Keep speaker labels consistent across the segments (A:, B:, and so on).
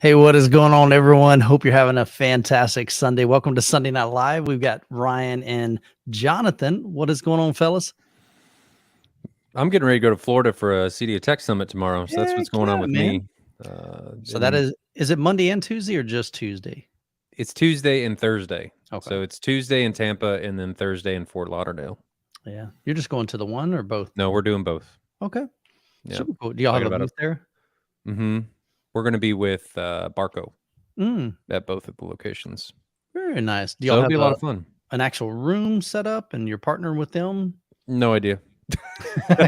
A: Hey, what is going on, everyone? Hope you're having a fantastic Sunday. Welcome to Sunday Night Live. We've got Ryan and Jonathan. What is going on, fellas?
B: I'm getting ready to go to Florida for a CD of Tech Summit tomorrow, so that's what's
A: Heck
B: going on
A: yeah,
B: with
A: man.
B: me.
A: So that is it Monday and Tuesday or just Tuesday?
B: It's Tuesday and Thursday.
A: Okay.
B: So it's Tuesday in Tampa and then Thursday in Fort Lauderdale.
A: Yeah. You're just going to the one or both?
B: No, we're doing both.
A: Okay.
B: Yeah.
A: Super cool. Do y'all
B: So I
A: have
B: got
A: a
B: about
A: booth there?
B: We're going to be with Barco
A: Mm,
B: at both of the locations.
A: very nice. Do
B: So
A: y'all
B: it'll be
A: have
B: a lot of fun.
A: an actual room set up and you're partnering with them?
B: No idea.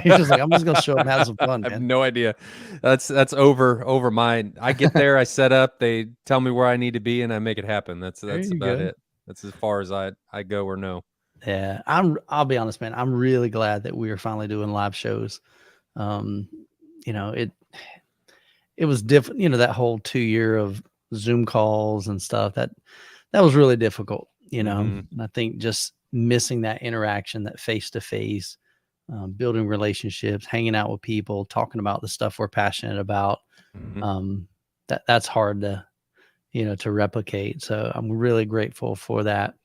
A: He's just like, I'm just gonna show up and have some fun,
B: I have
A: man.
B: no idea. That's over mine. I get there, I set up, they tell me where I need to be, and I make it happen. That's
A: There you
B: about
A: go.
B: it. That's as far as I go or no.
A: Yeah, I'll be honest, man. I'm really glad that we are finally doing live shows. Um, you know, it was different, that whole 2 year of Zoom calls and stuff that was really difficult,
B: Mhm.
A: and I think just missing that interaction, that face to face, building relationships, hanging out with people, talking about the stuff we're passionate about.
B: Mhm.
A: That's hard to replicate. So I'm really grateful for that.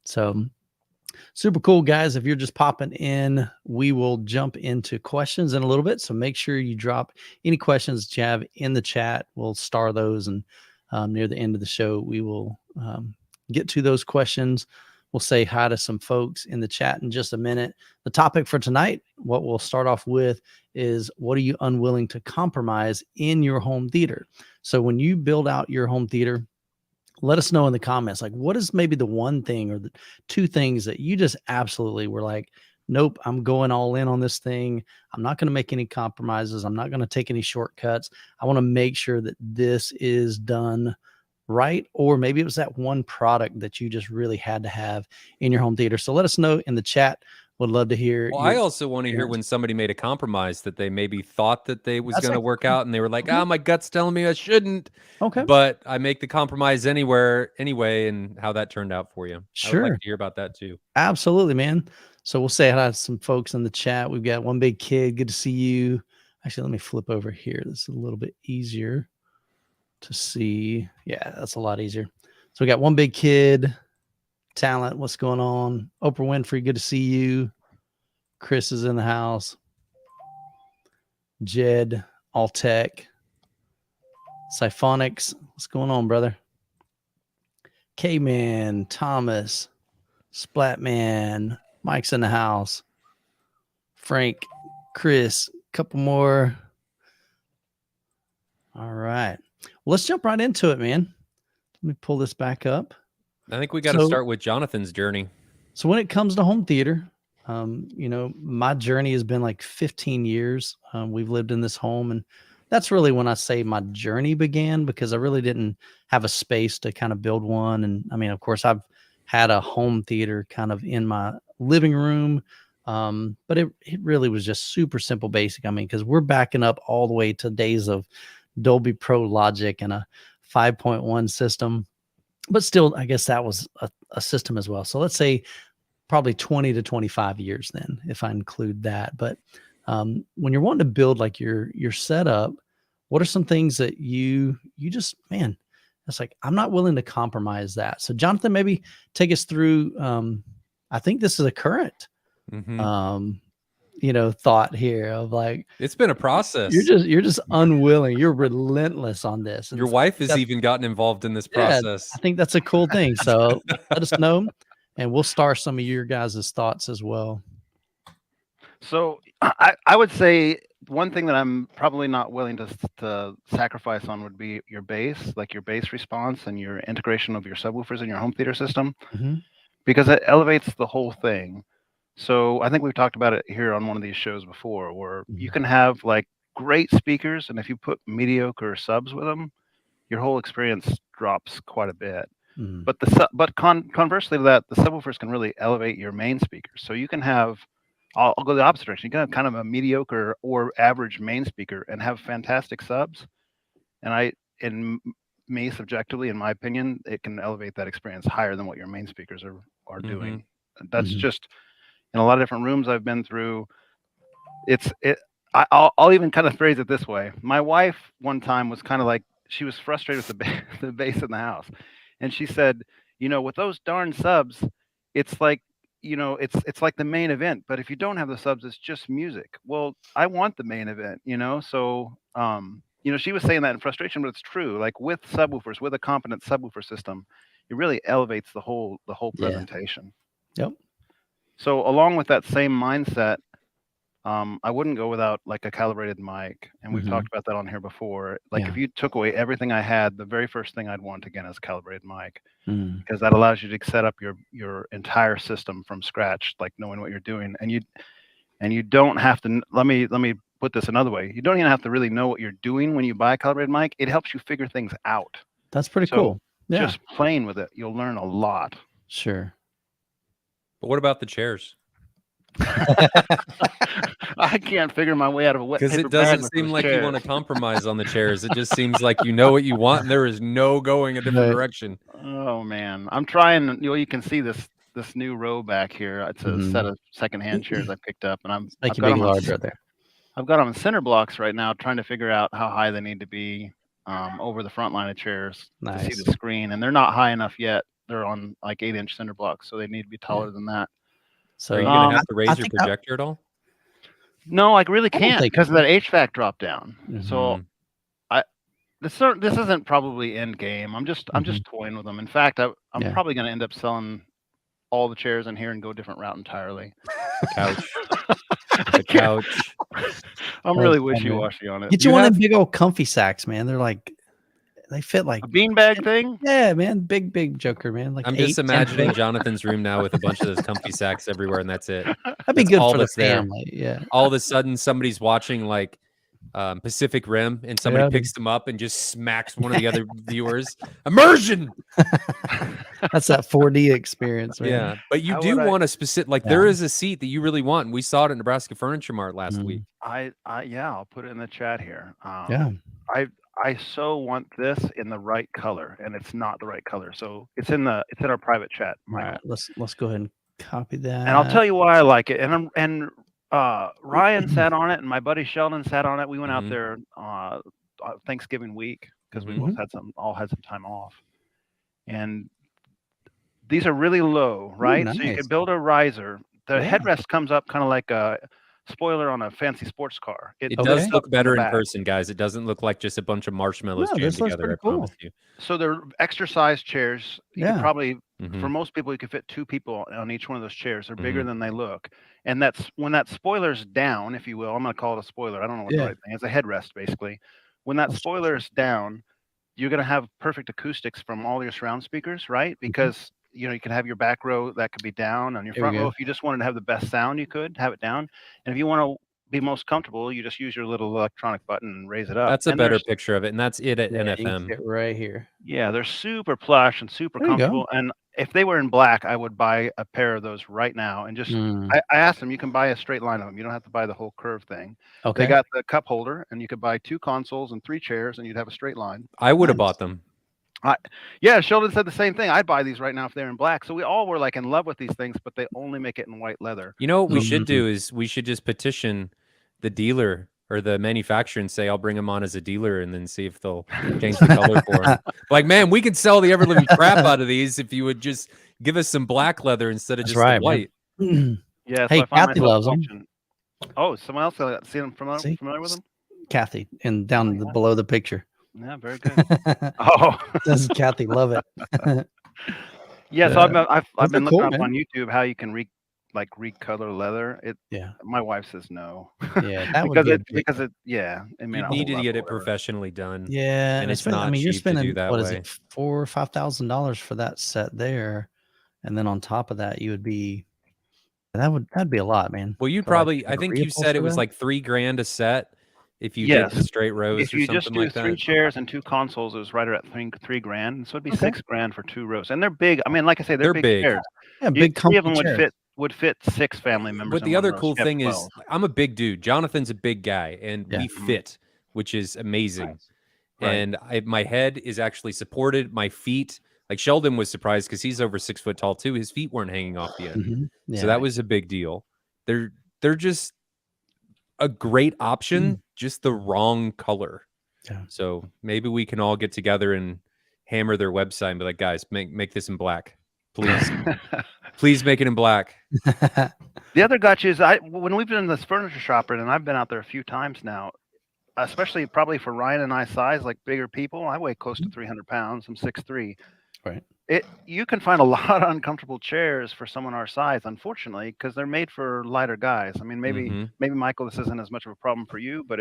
A: So super cool, guys. If you're just popping in, we will jump into questions in a little bit. So make sure you drop any questions that you have in the chat. We'll star those, and near the end of the show, we will get to those questions. We'll say hi to some folks in the chat in just a minute. The topic for tonight, what we'll start off with, is what are you unwilling to compromise in your home theater? So when you build out your home theater, let us know in the comments, like, what is maybe the one thing or the two things that you just absolutely were like, nope, I'm going all in on this thing. I'm not going to make any compromises. I'm not going to take any shortcuts. I want to make sure that this is done right. Or maybe it was that one product that you just really had to have in your home theater. So let us know in the chat. Would love to hear
B: Well,
A: your
B: I also want to hear
A: experience.
B: when somebody made a compromise that they maybe thought that they was
A: That's
B: going to
A: actually
B: work out, and they were like,
A: okay.
B: my gut's telling me I shouldn't,
A: Okay.
B: but I make the compromise anyway, and how that turned out for you. I would like
A: Sure.
B: to hear about that too.
A: Absolutely, man. So we'll say hi to some folks in the chat. We've got one big kid. Good to see you. Actually, let me flip over here. This is a little bit easier to see. Yeah, that's a lot easier. So we got one big kid. Talent, what's going on? Oprah Winfrey, good to see you. Chris is in the house. Jed, All Tech. Siphonics, what's going on, brother? K-Man, Thomas, Splatman, Mike's in the house. Frank, Chris, couple more. All right. Well, let's jump right into it, man. Let me pull this back up.
B: I think we got to start with Jonathan's journey.
A: So when it comes to home theater, my journey has been like 15 years. We've lived in this home, and that's really when I say my journey began, because I really didn't have a space to kind of build one. And I mean, of course, I've had a home theater kind of in my living room, but it really was just super simple, basic. I mean, because we're backing up all the way to days of Dolby Pro Logic and a 5.1 system, but still, I guess that was a system as well. So let's say probably 20 to 25 years then, if I include that. But when you're wanting to build like your setup, what are some things that you just, man, it's like, I'm not willing to compromise that. So Jonathan, maybe take us through, I think this is a current, thought here of like,
B: It's been a process.
A: you're just unwilling. You're relentless on this. And
B: Your
A: so
B: wife has even gotten involved in this
A: yeah,
B: process.
A: I think that's a cool thing. So let us know, and we'll start some of your guys' thoughts as well.
C: So I would say one thing that I'm probably not willing to sacrifice on would be your bass, like your bass response and your integration of your subwoofers in your home theater system, because it elevates the whole thing. So I think we've talked about it here on one of these shows before, where you can have like great speakers, and if you put mediocre subs with them, your whole experience drops quite a bit. But conversely to that, the subwoofers can really elevate your main speakers. So you can have, I'll go the opposite direction. You can have kind of a mediocre or average main speaker and have fantastic subs. And me subjectively, in my opinion, it can elevate that experience higher than what your main speakers are doing. That's just in a lot of different rooms I've been through. I'll even kind of phrase it this way. My wife one time was kind of like she was frustrated with the bass in the house, and she said, with those darn subs, it's like, it's like the main event. But if you don't have the subs, it's just music. Well, I want the main event, So, she was saying that in frustration, but it's true. Like with subwoofers, with a competent subwoofer system, it really elevates the whole
A: Yeah.
C: presentation.
A: Yep.
C: So along with that same mindset, I wouldn't go without like a calibrated mic, and we've talked about that on here before. Like if you took away everything I had, the very first thing I'd want again is a calibrated mic, because that allows you to set up your entire system from scratch, like knowing what you're doing, and you don't have to. Let me put this another way. You don't even have to really know what you're doing when you buy a calibrated mic. It helps you figure things out.
A: That's pretty cool. Yeah.
C: Just playing with it, you'll learn a lot.
A: Sure.
B: But what about the chairs?
C: I can't figure my way out of a wet paper
B: Because
C: bag.
B: it doesn't
C: with
B: seem
C: those
B: like
C: chairs.
B: you want to compromise on the chairs. It just seems like you know what you want, and there is no going a different direction.
C: Oh man, I'm trying. You can see this new row back here. It's a set of secondhand chairs I picked up, and I've got them
A: large right there.
C: I've got them in center blocks right now, trying to figure out how high they need to be over the front line of chairs to see the screen, and they're not high enough yet. They're on like 8-inch center blocks, so they need to be taller than that.
B: So are you going to have to raise your projector at all?
C: No, I really can't because of that HVAC drop down. So this isn't probably end game. I'm just toying with them. In fact, I'm probably going to end up selling all the chairs in here and go a different route entirely.
B: The couch.
C: I'm really wishy-washy on it.
A: Get you one of them big old comfy sacks, man. They're like, they fit like
C: a beanbag thing.
A: Yeah, man, big joker, man. Like
B: I'm just imagining Jonathan's room now with a bunch of those comfy sacks everywhere, and that's it.
A: That'd be good for the family. Yeah.
B: All of a sudden, somebody's watching like Pacific Rim, and somebody picks them up and just smacks one of the other viewers. Immersion.
A: That's that 4D experience, man.
B: Yeah, but you do want a specific, like there is a seat that you really want. And we saw it at Nebraska Furniture Mart last week.
C: I'll put it in the chat here.
A: I
C: so want this in the right color, and it's not the right color. So it's in our private chat.
A: All right, let's go ahead and copy that.
C: And I'll tell you why I like it. And Ryan sat on it, and my buddy Sheldon sat on it. We went out there Thanksgiving week because we both had some time off. And these are really low, right? Nice. So you can build a riser. The headrest comes up kind of like a spoiler on a fancy sports car.
B: It does look better in person, guys. It doesn't look like just a bunch of marshmallows jammed together. I promise you.
C: So they're extra size chairs. You could probably, for most people, you could fit 2 people on each one of those chairs. They're bigger than they look. And that's when that spoiler's down, if you will. I'm going to call it a spoiler. I don't know what the right thing is. A headrest, basically. When that spoiler is down, you're going to have perfect acoustics from all your surround speakers, right? Because you can have your back row that could be down on your front row. If you just wanted to have the best sound, you could have it down. And if you want to be most comfortable, you just use your little electronic button and raise it up.
B: That's a better picture of it, and that's it at NFM.
A: Right here.
C: Yeah, they're super plush and super comfortable. And if they were in black, I would buy a pair of those right now. And just I asked them, you can buy a straight line of them. You don't have to buy the whole curve thing. Okay. They got the cup holder, and you could buy 2 consoles and 3 chairs, and you'd have a straight line.
B: I would have bought them.
C: Sheldon said the same thing. I'd buy these right now if they're in black. So we all were like in love with these things, but they only make it in white leather.
B: You know what we should do is we should just petition the dealer or the manufacturer and say, I'll bring them on as a dealer, and then see if they'll change the color for them. Like, man, we can sell the ever living crap out of these if you would just give us some black leather instead of just the white.
C: Yeah.
A: Hey, Kathy loves them.
C: Oh, someone else see them familiar with them?
A: Kathy, and down below the picture.
C: Yeah, very good. Oh,
A: does Kathy love it?
C: Yeah, so I've been looking up on YouTube how you can recolor leather. My wife says no.
A: Yeah, that
C: because it
B: you needed to get it professionally done.
A: Yeah,
B: and it's not cheap
A: you're spending,
B: to do that
A: what
B: way.
A: is it, $4,000 or $5,000 for that set there, and then on top of that, you would be that'd be a lot, man.
B: Well, you'd probably I think you said it was like $3,000 a set. If you did the straight rows,
C: if you just do 3 chairs and 2 consoles, it was right at $3,000. So it'd be $6,000 for 2 rows, and they're big. I mean, like I say, they're big chairs.
A: Yeah, big.
C: 3 of them would fit 6 family members.
B: But the other cool thing is, I'm a big dude. Jonathan's a big guy, and we fit, which is amazing. Nice. And my head is actually supported. My feet, like Sheldon was surprised because he's over 6 foot tall too. His feet weren't hanging off the end, so that was a big deal. They're just a great option, just the wrong color.
A: Yeah.
B: So maybe we can all get together and hammer their website and be like, guys, make this in black, please. Please make it in black.
C: The other gotcha is when we've been in this furniture shop, and I've been out there a few times now, especially probably for Ryan and I size, like bigger people. I weigh close to 300 pounds. I'm 6'3".
A: Right.
C: You can find a lot of uncomfortable chairs for someone our size, unfortunately, because they're made for lighter guys. I mean, maybe Michael, this isn't as much of a problem for you, but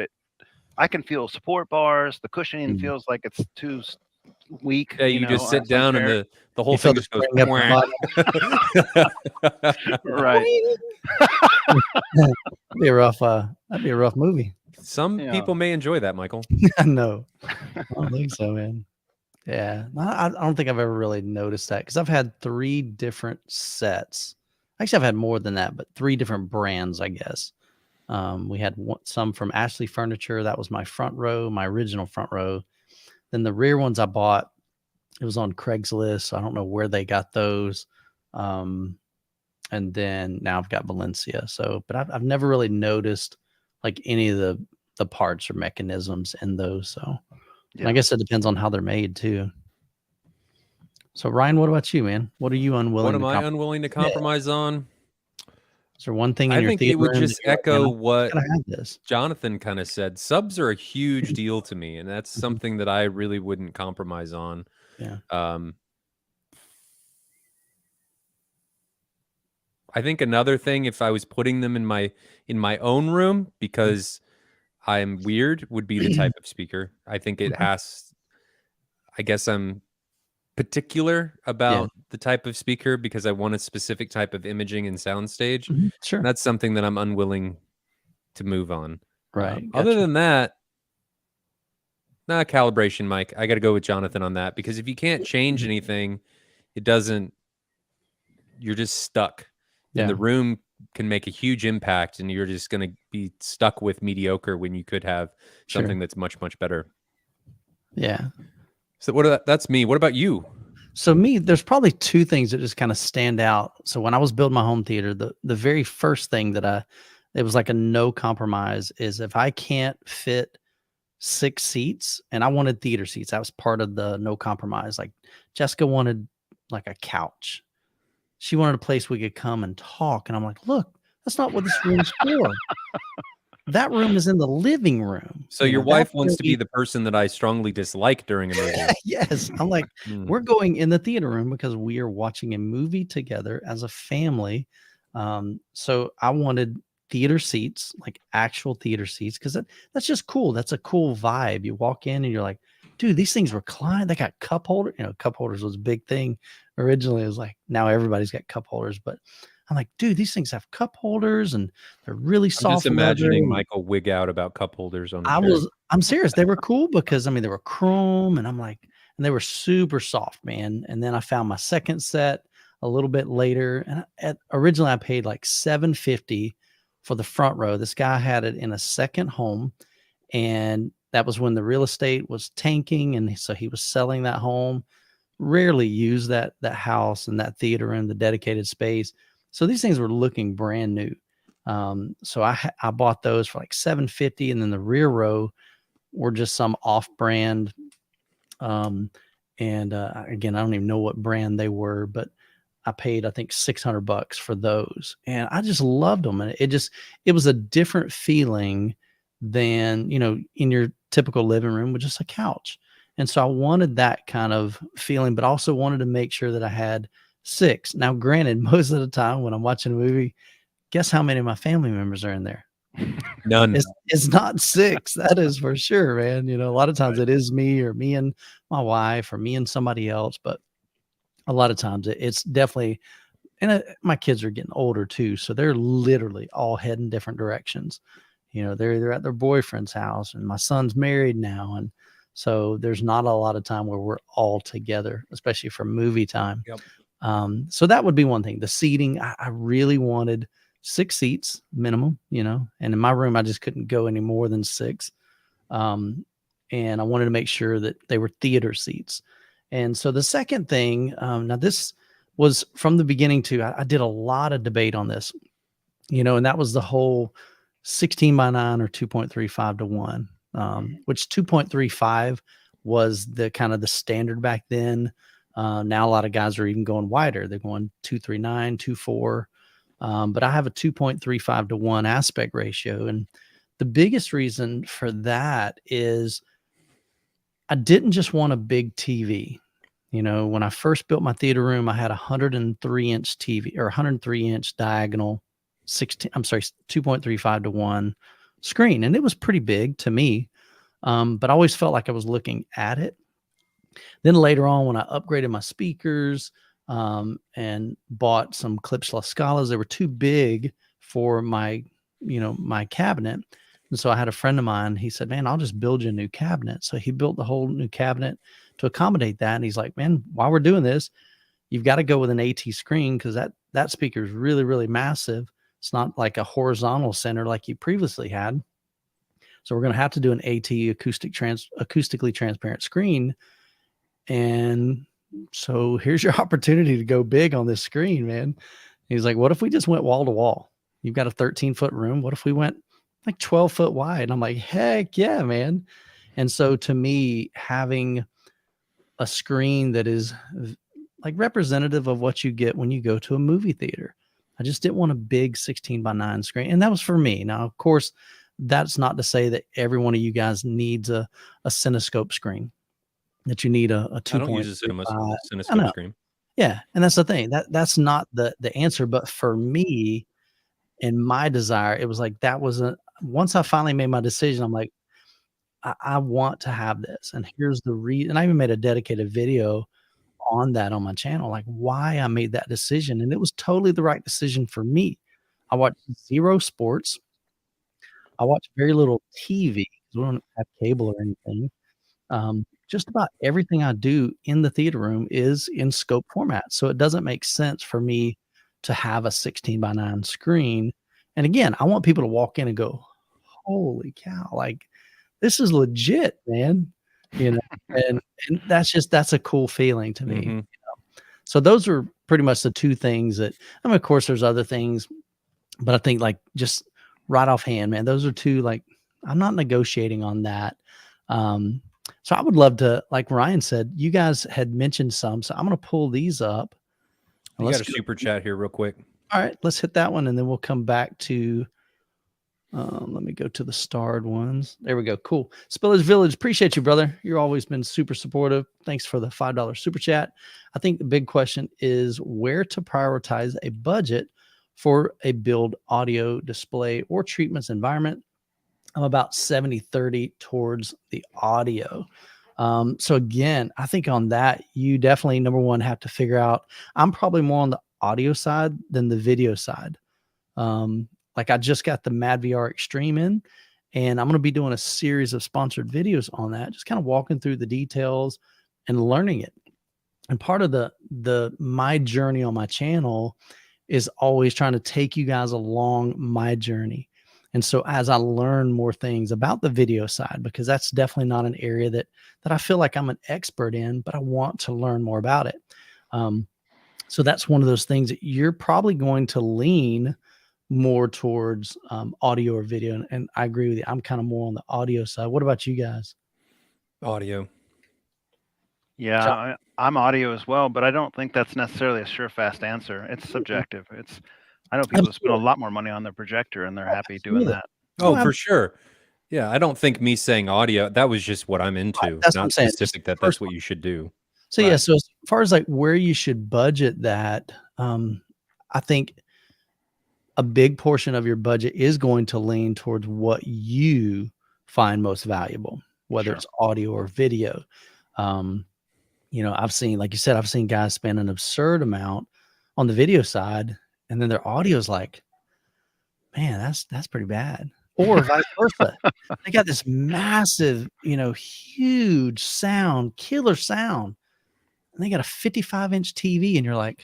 C: I can feel support bars. The cushioning feels like it's too weak.
B: Yeah, you just sit down and the whole thing just goes.
C: Right.
A: That'd be a rough movie.
B: Some people may enjoy that, Michael.
A: No, I don't think so, man. Yeah, I don't think I've ever really noticed that because I've had 3 different sets. Actually, I've had more than that, but 3 different brands, I guess. We had some from Ashley Furniture. That was my front row, my original front row. Then the rear ones I bought, it was on Craigslist. So I don't know where they got those. And then now I've got Valencia. So, but I've never really noticed like any of the parts or mechanisms in those. So I guess it depends on how they're made too. So Ryan, what about you, man? What are you unwilling?
B: What am I unwilling to compromise on?
A: Is there one thing in your
B: think it would just echo what
A: this?
B: Jonathan kind of said. Subs are a huge deal to me, and that's something that I really wouldn't compromise on.
A: Yeah.
B: I think another thing, if I was putting them in my own room because I'm weird, would be the type of speaker. I think it has. I guess I'm particular about the type of speaker because I want a specific type of imaging and soundstage.
A: Sure.
B: That's something that I'm unwilling to move on.
A: Right.
B: Other than that, calibration, Mike. I got to go with Jonathan on that because if you can't change anything, you're just stuck. And the room can make a huge impact and you're just going to be stuck with mediocre when you could have something that's much, much better.
A: Yeah.
B: So that's me. What about you?
A: So there's probably 2 things that just kind of stand out. So when I was building my home theater, the very first thing that it was like a no compromise is if I can't fit 6 seats, and I wanted theater seats. That was part of the no compromise. Like Jessica wanted like a couch. She wanted a place we could come and talk. And I'm like, look, that's not what this room's for. That room is in the living room.
B: So your wife wants to be the person that I strongly dislike during a movie.
A: Yes. I'm like, we're going in the theater room because we are watching a movie together as a family. So I wanted theater seats, like actual theater seats, because that's just cool. That's a cool vibe. You walk in and you're like, dude, these things recline. They got cup holders. Cup holders was a big thing. Originally, it was like, now everybody's got cup holders, but I'm like, dude, these things have cup holders and they're really soft.
B: I'm just imagining Michael wig out about cup holders on the
A: I'm serious. They were cool because they were chrome and I'm like, and they were super soft, man. And then I found my second set a little bit later. And originally I paid like $750 for the front row. This guy had it in a second home. And that was when the real estate was tanking. And so he was selling that home, rarely used that house and that theater in the dedicated space. So these things were looking brand new. So I bought those for like $750, and then the rear row were just some off-brand. Again, I don't even know what brand they were, but I paid, I think, $600 for those, and I just loved them. And it was a different feeling than, in your typical living room with just a couch. And so I wanted that kind of feeling, but also wanted to make sure that I had 6. Now, granted, most of the time when I'm watching a movie, guess how many of my family members are in there?
B: None.
A: It's not 6. That is for sure, man. A lot of times it is me or me and my wife or me and somebody else, but a lot of times it's definitely, and my kids are getting older too. So they're literally all heading different directions. They're either at their boyfriend's house, and my son's married now. And so there's not a lot of time where we're all together, especially for movie time.
B: Yep.
A: So that would be one thing. The seating, I really wanted 6 seats minimum, and in my room, I just couldn't go any more than 6. And I wanted to make sure that they were theater seats. And so the second thing, now this was from the beginning too, I did a lot of debate on this, and that was the whole 16:9 or 2.35:1. which 2.35 was the kind of the standard back then. Now a lot of guys are even going wider. They're going 2.39, 2.4. But I have a 2.35 to 1 aspect ratio. And the biggest reason for that is I didn't just want a big TV. You know, when I first built my theater room, I had a 103-inch TV or 103-inch diagonal 2.35 to 1 screen. And it was pretty big to me. But I always felt like I was looking at it. Then later on, when I upgraded my speakers and bought some Klipsch La Scalas, they were too big for my cabinet. And so I had a friend of mine, he said, man, I'll just build you a new cabinet. So he built the whole new cabinet to accommodate that. And he's like, man, while we're doing this, you've got to go with an AT screen because that speaker is really, really massive. It's not like a horizontal center like you previously had. So we're going to have to do an AT acoustically transparent screen. And so here's your opportunity to go big on this screen, man. He's like, what if we just went wall to wall? You've got a 13-foot room. What if we went like 12 foot wide? And I'm like, heck yeah, man. And so to me, having a screen that is like representative of what you get when you go to a movie theater, I just didn't want a big 16:9 screen. And that was for me. Now, of course, that's not to say that every one of you guys needs a Cinescope screen, that you need a 2.
B: I don't use a Cinescope screen.
A: Yeah. And that's the thing. That's not the answer. But for me and my desire, it was like once I finally made my decision, I'm like, I want to have this. And here's the reason. And I even made a dedicated video on that on my channel, like why I made that decision. And it was totally the right decision for me. I watched zero sports. I watch very little TV because we don't have cable or anything. Just about everything I do in the theater room is in scope format. So it doesn't make sense for me to have a 16:9 screen. And again, I want people to walk in and go, holy cow, like this is legit, man. And that's a cool feeling to me.
B: Mm-hmm.
A: So those are pretty much the two things that, I mean, of course there's other things, but I think like just right offhand, man, those are two, like, I'm not negotiating on that. So I would love to, like Ryan said, you guys had mentioned some, so I'm going to pull these up.
B: You got a super chat here real quick.
A: All right, let's hit that one. And then we'll come back to, let me go to the starred ones. There we go. Cool. Spillers Village. Appreciate you, brother. You've always been super supportive. Thanks for the $5 super chat. I think the big question is where to prioritize a budget for a build audio display or treatments environment. I'm about 70-30 towards the audio. So again, I think on that, you definitely, number one, have to figure out, I'm probably more on the audio side than the video side. Like I just got the Mad VR Extreme in, and I'm going to be doing a series of sponsored videos on that, just kind of walking through the details and learning it. And part of my journey on my channel is always trying to take you guys along my journey. And so as I learn more things about the video side, because that's definitely not an area that I feel like I'm an expert in, but I want to learn more about it. So that's one of those things that you're probably going to lean more towards audio or video. And I agree with you. I'm kind of more on the audio side. What about you guys?
B: Audio.
C: Yeah, I'm audio as well, but I don't think that's necessarily a sure, fast answer. It's subjective. I know people spend a lot more money on their projector and they're happy doing that.
B: Oh, for sure. Yeah, I don't think me saying audio, that was just what I'm into.
A: That's
B: not specific that's what you should do.
A: So yeah, so as far as like where you should budget that, I think a big portion of your budget is going to lean towards what you find most valuable, whether it's audio or video. I've seen, like you said, I've seen guys spend an absurd amount on the video side, and then their audio is like, man, that's pretty bad. Or vice versa. They got this massive, huge sound, killer sound, and they got a 55-inch TV, and you're like,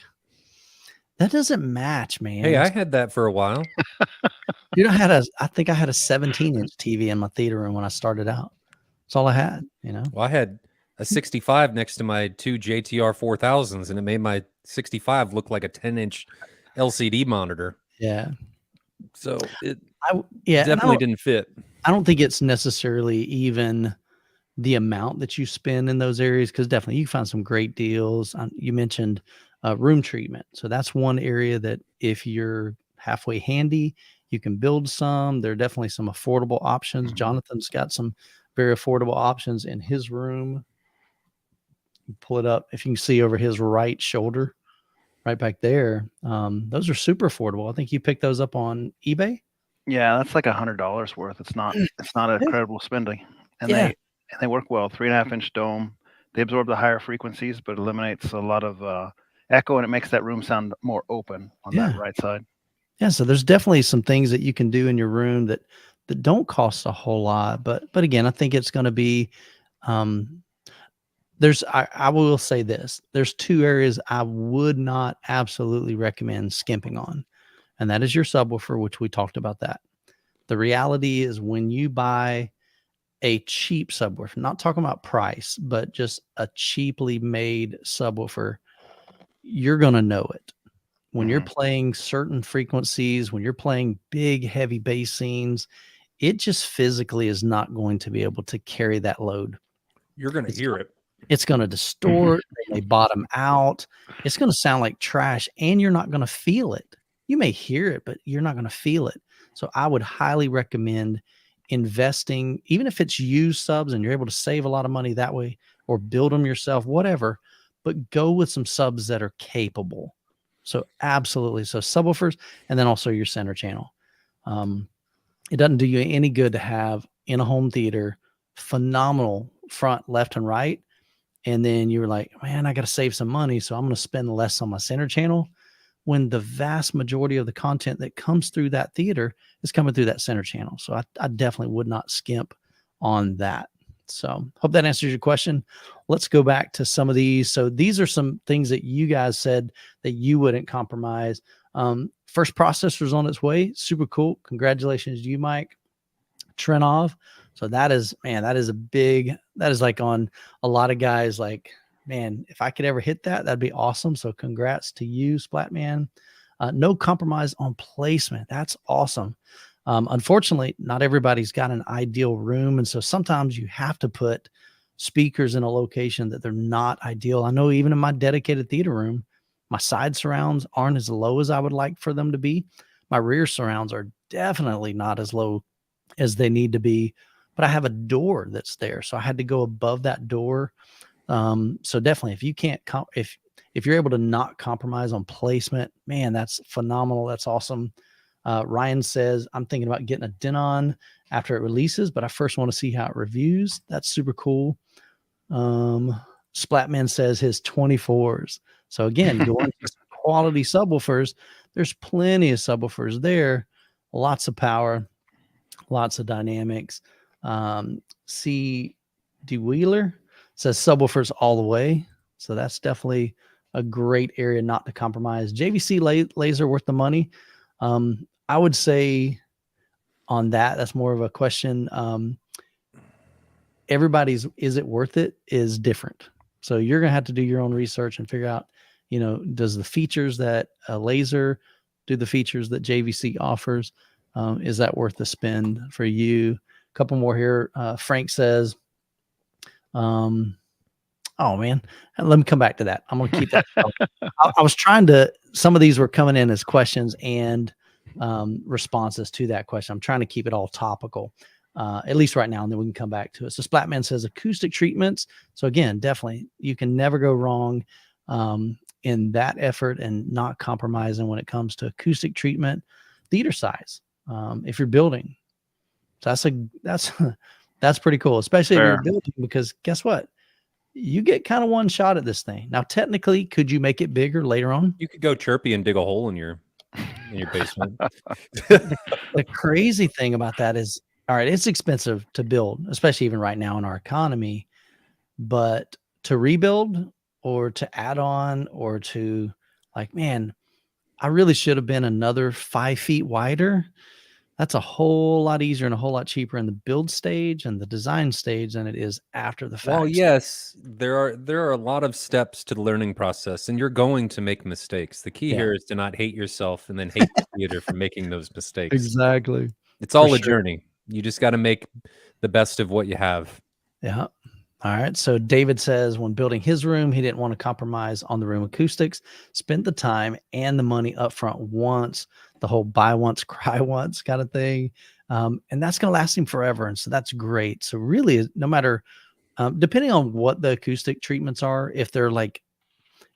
A: that doesn't match, man.
B: Hey, I had that for a while.
A: I think I had a 17-inch TV in my theater room when I started out. That's all I had,
B: Well, I had a 65 next to my two JTR 4000s, and it made my 65 look like a 10-inch LCD monitor.
A: Yeah.
B: So it
A: definitely
B: didn't fit.
A: I don't think it's necessarily even the amount that you spend in those areas, because definitely you can find some great deals. You mentioned room treatment. So that's one area that if you're halfway handy, you can build some. There are definitely some affordable options. Jonathan's got some very affordable options in his room. Pull it up. If you can see over his right shoulder, right back there, those are super affordable. I think you picked those up on eBay.
C: Yeah, that's like $100 worth. It's not incredible spending, and
A: Yeah.
C: they work well. 3.5-inch dome. They absorb the higher frequencies, but eliminates a lot of echo, and it makes that room sound more open on that right side.
A: Yeah, so there's definitely some things that you can do in your room that don't cost a whole lot, but again, I think it's going to be I will say this. There's two areas I would not absolutely recommend skimping on, and that is your subwoofer, which we talked about that. The reality is when you buy a cheap subwoofer, not talking about price, but just a cheaply made subwoofer, you're going to know it. When you're playing certain frequencies, when you're playing big, heavy bass scenes, it just physically is not going to be able to carry that load.
B: You're going to hear it.
A: It's going to distort. They bottom out. It's going to sound like trash, and you're not going to feel it. You may hear it, but you're not going to feel it. So I would highly recommend investing, even if it's used subs and you're able to save a lot of money that way, or build them yourself, whatever, but go with some subs that are capable. So absolutely. So subwoofers, and then also your center channel. It doesn't do you any good to have in a home theater phenomenal front, left, and right, and then you're like, man, I got to save some money, so I'm going to spend less on my center channel, when the vast majority of the content that comes through that theater is coming through that center channel. So I definitely would not skimp on that. So hope that answers your question. Let's go back to some of these. So these are some things that you guys said that you wouldn't compromise. First processor's on its way. Super cool. Congratulations to you, Mike. Trenov. So that is like on a lot of guys, like, man, if I could ever hit that, that'd be awesome. So congrats to you, Splatman. No compromise on placement. That's awesome. Unfortunately, not everybody's got an ideal room. And so sometimes you have to put speakers in a location that they're not ideal. I know even in my dedicated theater room, my side surrounds aren't as low as I would like for them to be. My rear surrounds are definitely not as low as they need to be, but I have a door that's there. So I had to go above that door. So definitely, if you can't, if you're able to not compromise on placement, man, that's phenomenal. That's awesome. Ryan says, I'm thinking about getting a Denon after it releases, but I first want to see how it reviews. That's super cool. Splatman says his 24s. So again, going to quality subwoofers, there's plenty of subwoofers there, lots of power, lots of dynamics. C. D. Wheeler says subwoofers all the way. So that's definitely a great area not to compromise. JVC laser worth the money. I would say on that's more of a question. Everybody's, is it worth it, is different. So you're going to have to do your own research and figure out, does the features that a laser do the features that JVC offers? Is that worth the spend for you? A couple more here. Frank says, oh man, let me come back to that. I'm going to keep that. I was trying to, some of these were coming in as questions and responses to that question. I'm trying to keep it all topical, at least right now, and then we can come back to it. So Splatman says acoustic treatments. So again, definitely you can never go wrong in that effort and not compromising when it comes to acoustic treatment, theater size. If you're building, so that's pretty cool, especially if you're building, because guess what? You get kind of one shot at this thing. Now, technically, could you make it bigger later on?
B: You could go chirpy and dig a hole in your basement.
A: The crazy thing about that is, all right, it's expensive to build, especially even right now in our economy, but to rebuild or to add on or to, like, man, I really should have been another 5 feet wider. That's a whole lot easier and a whole lot cheaper in the build stage and the design stage than it is after the fact.
B: Well, yes, there are a lot of steps to the learning process, and you're going to make mistakes. The key here is to not hate yourself and then hate the theater for making those mistakes.
A: Exactly.
B: It's all a journey. You just got to make the best of what you have.
A: Yeah. All right. So David says when building his room, he didn't want to compromise on the room acoustics, spent the time and the money up front once, the whole buy once, cry once kind of thing. And that's going to last him forever. And so that's great. So really, no matter, depending on what the acoustic treatments are, if they're like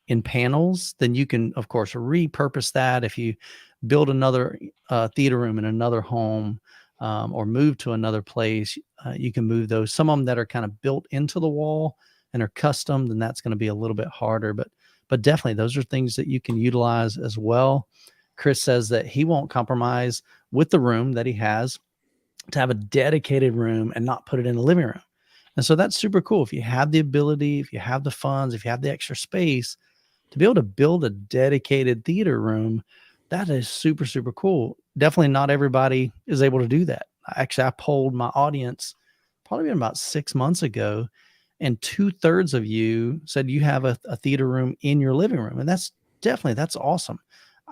A: in panels, then you can, of course, repurpose that. If you build another theater room in another home, or move to another place, you can move those. Some of them that are kind of built into the wall and are custom, then that's going to be a little bit harder. But definitely, those are things that you can utilize as well. Chris says that he won't compromise with the room that he has to have a dedicated room and not put it in the living room. And so that's super cool. If you have the ability, if you have the funds, if you have the extra space to be able to build a dedicated theater room, that is super, super cool. Definitely not everybody is able to do that. Actually, I polled my audience probably been about 6 months ago, and 2/3 of you said you have a theater room in your living room. And that's awesome.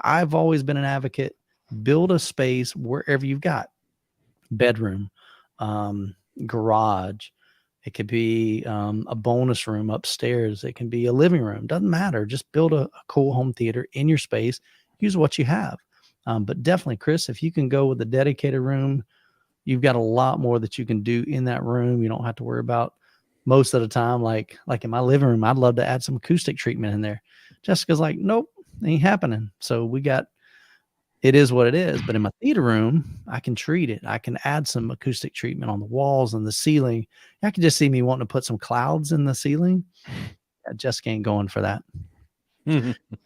A: I've always been an advocate, build a space wherever you've got bedroom, garage. It could be a bonus room upstairs. It can be a living room. Doesn't matter. Just build a cool home theater in your space. Use what you have. But definitely, Chris, if you can go with a dedicated room, you've got a lot more that you can do in that room. You don't have to worry about most of the time. Like in my living room, I'd love to add some acoustic treatment in there. Jessica's like, nope, ain't happening. So it is what it is. But in my theater room, I can treat it. I can add some acoustic treatment on the walls and the ceiling. I can just see me wanting to put some clouds in the ceiling. I just ain't going for that.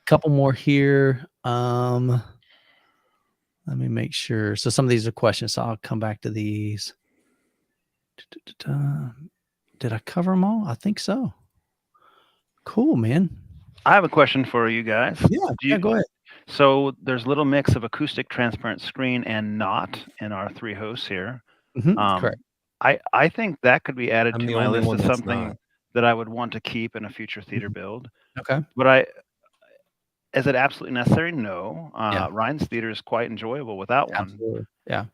A: Couple more here. Let me make sure. So some of these are questions, so I'll come back to these. Did I cover them all? I think so. Cool, man.
C: I have a question for you guys.
A: Yeah, go ahead.
C: So there's a little mix of acoustic transparent screen and not in our three hosts here.
A: Correct.
C: I think that could be added
B: I'm
C: to
B: the
C: my
B: only
C: list
B: one
C: as
B: that's
C: something
B: not.
C: that I would want to keep in a future theater build.
A: Okay.
C: But is it absolutely necessary? No.
A: Yeah.
C: Ryan's theater is quite enjoyable without one.
A: Absolutely. Yeah.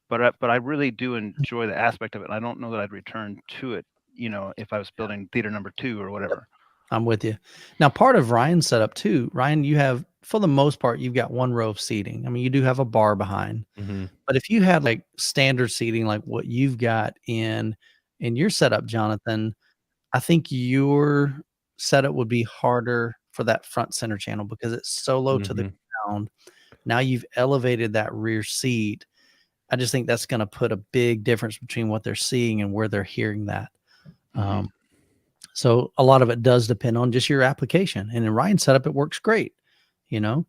C: But I really do enjoy the aspect of it. I don't know that I'd return to it, if I was building theater number 2 or whatever.
A: I'm with you. Now, part of Ryan's setup too, Ryan, you have, for the most part, you've got one row of seating. I mean, you do have a bar behind, but if you had like standard seating, like what you've got in your setup, Jonathan, I think your setup would be harder for that front center channel because it's so low to the ground. Now you've elevated that rear seat. I just think that's going to put a big difference between what they're seeing and where they're hearing that. So a lot of it does depend on just your application. And in Ryan's setup, it works great, But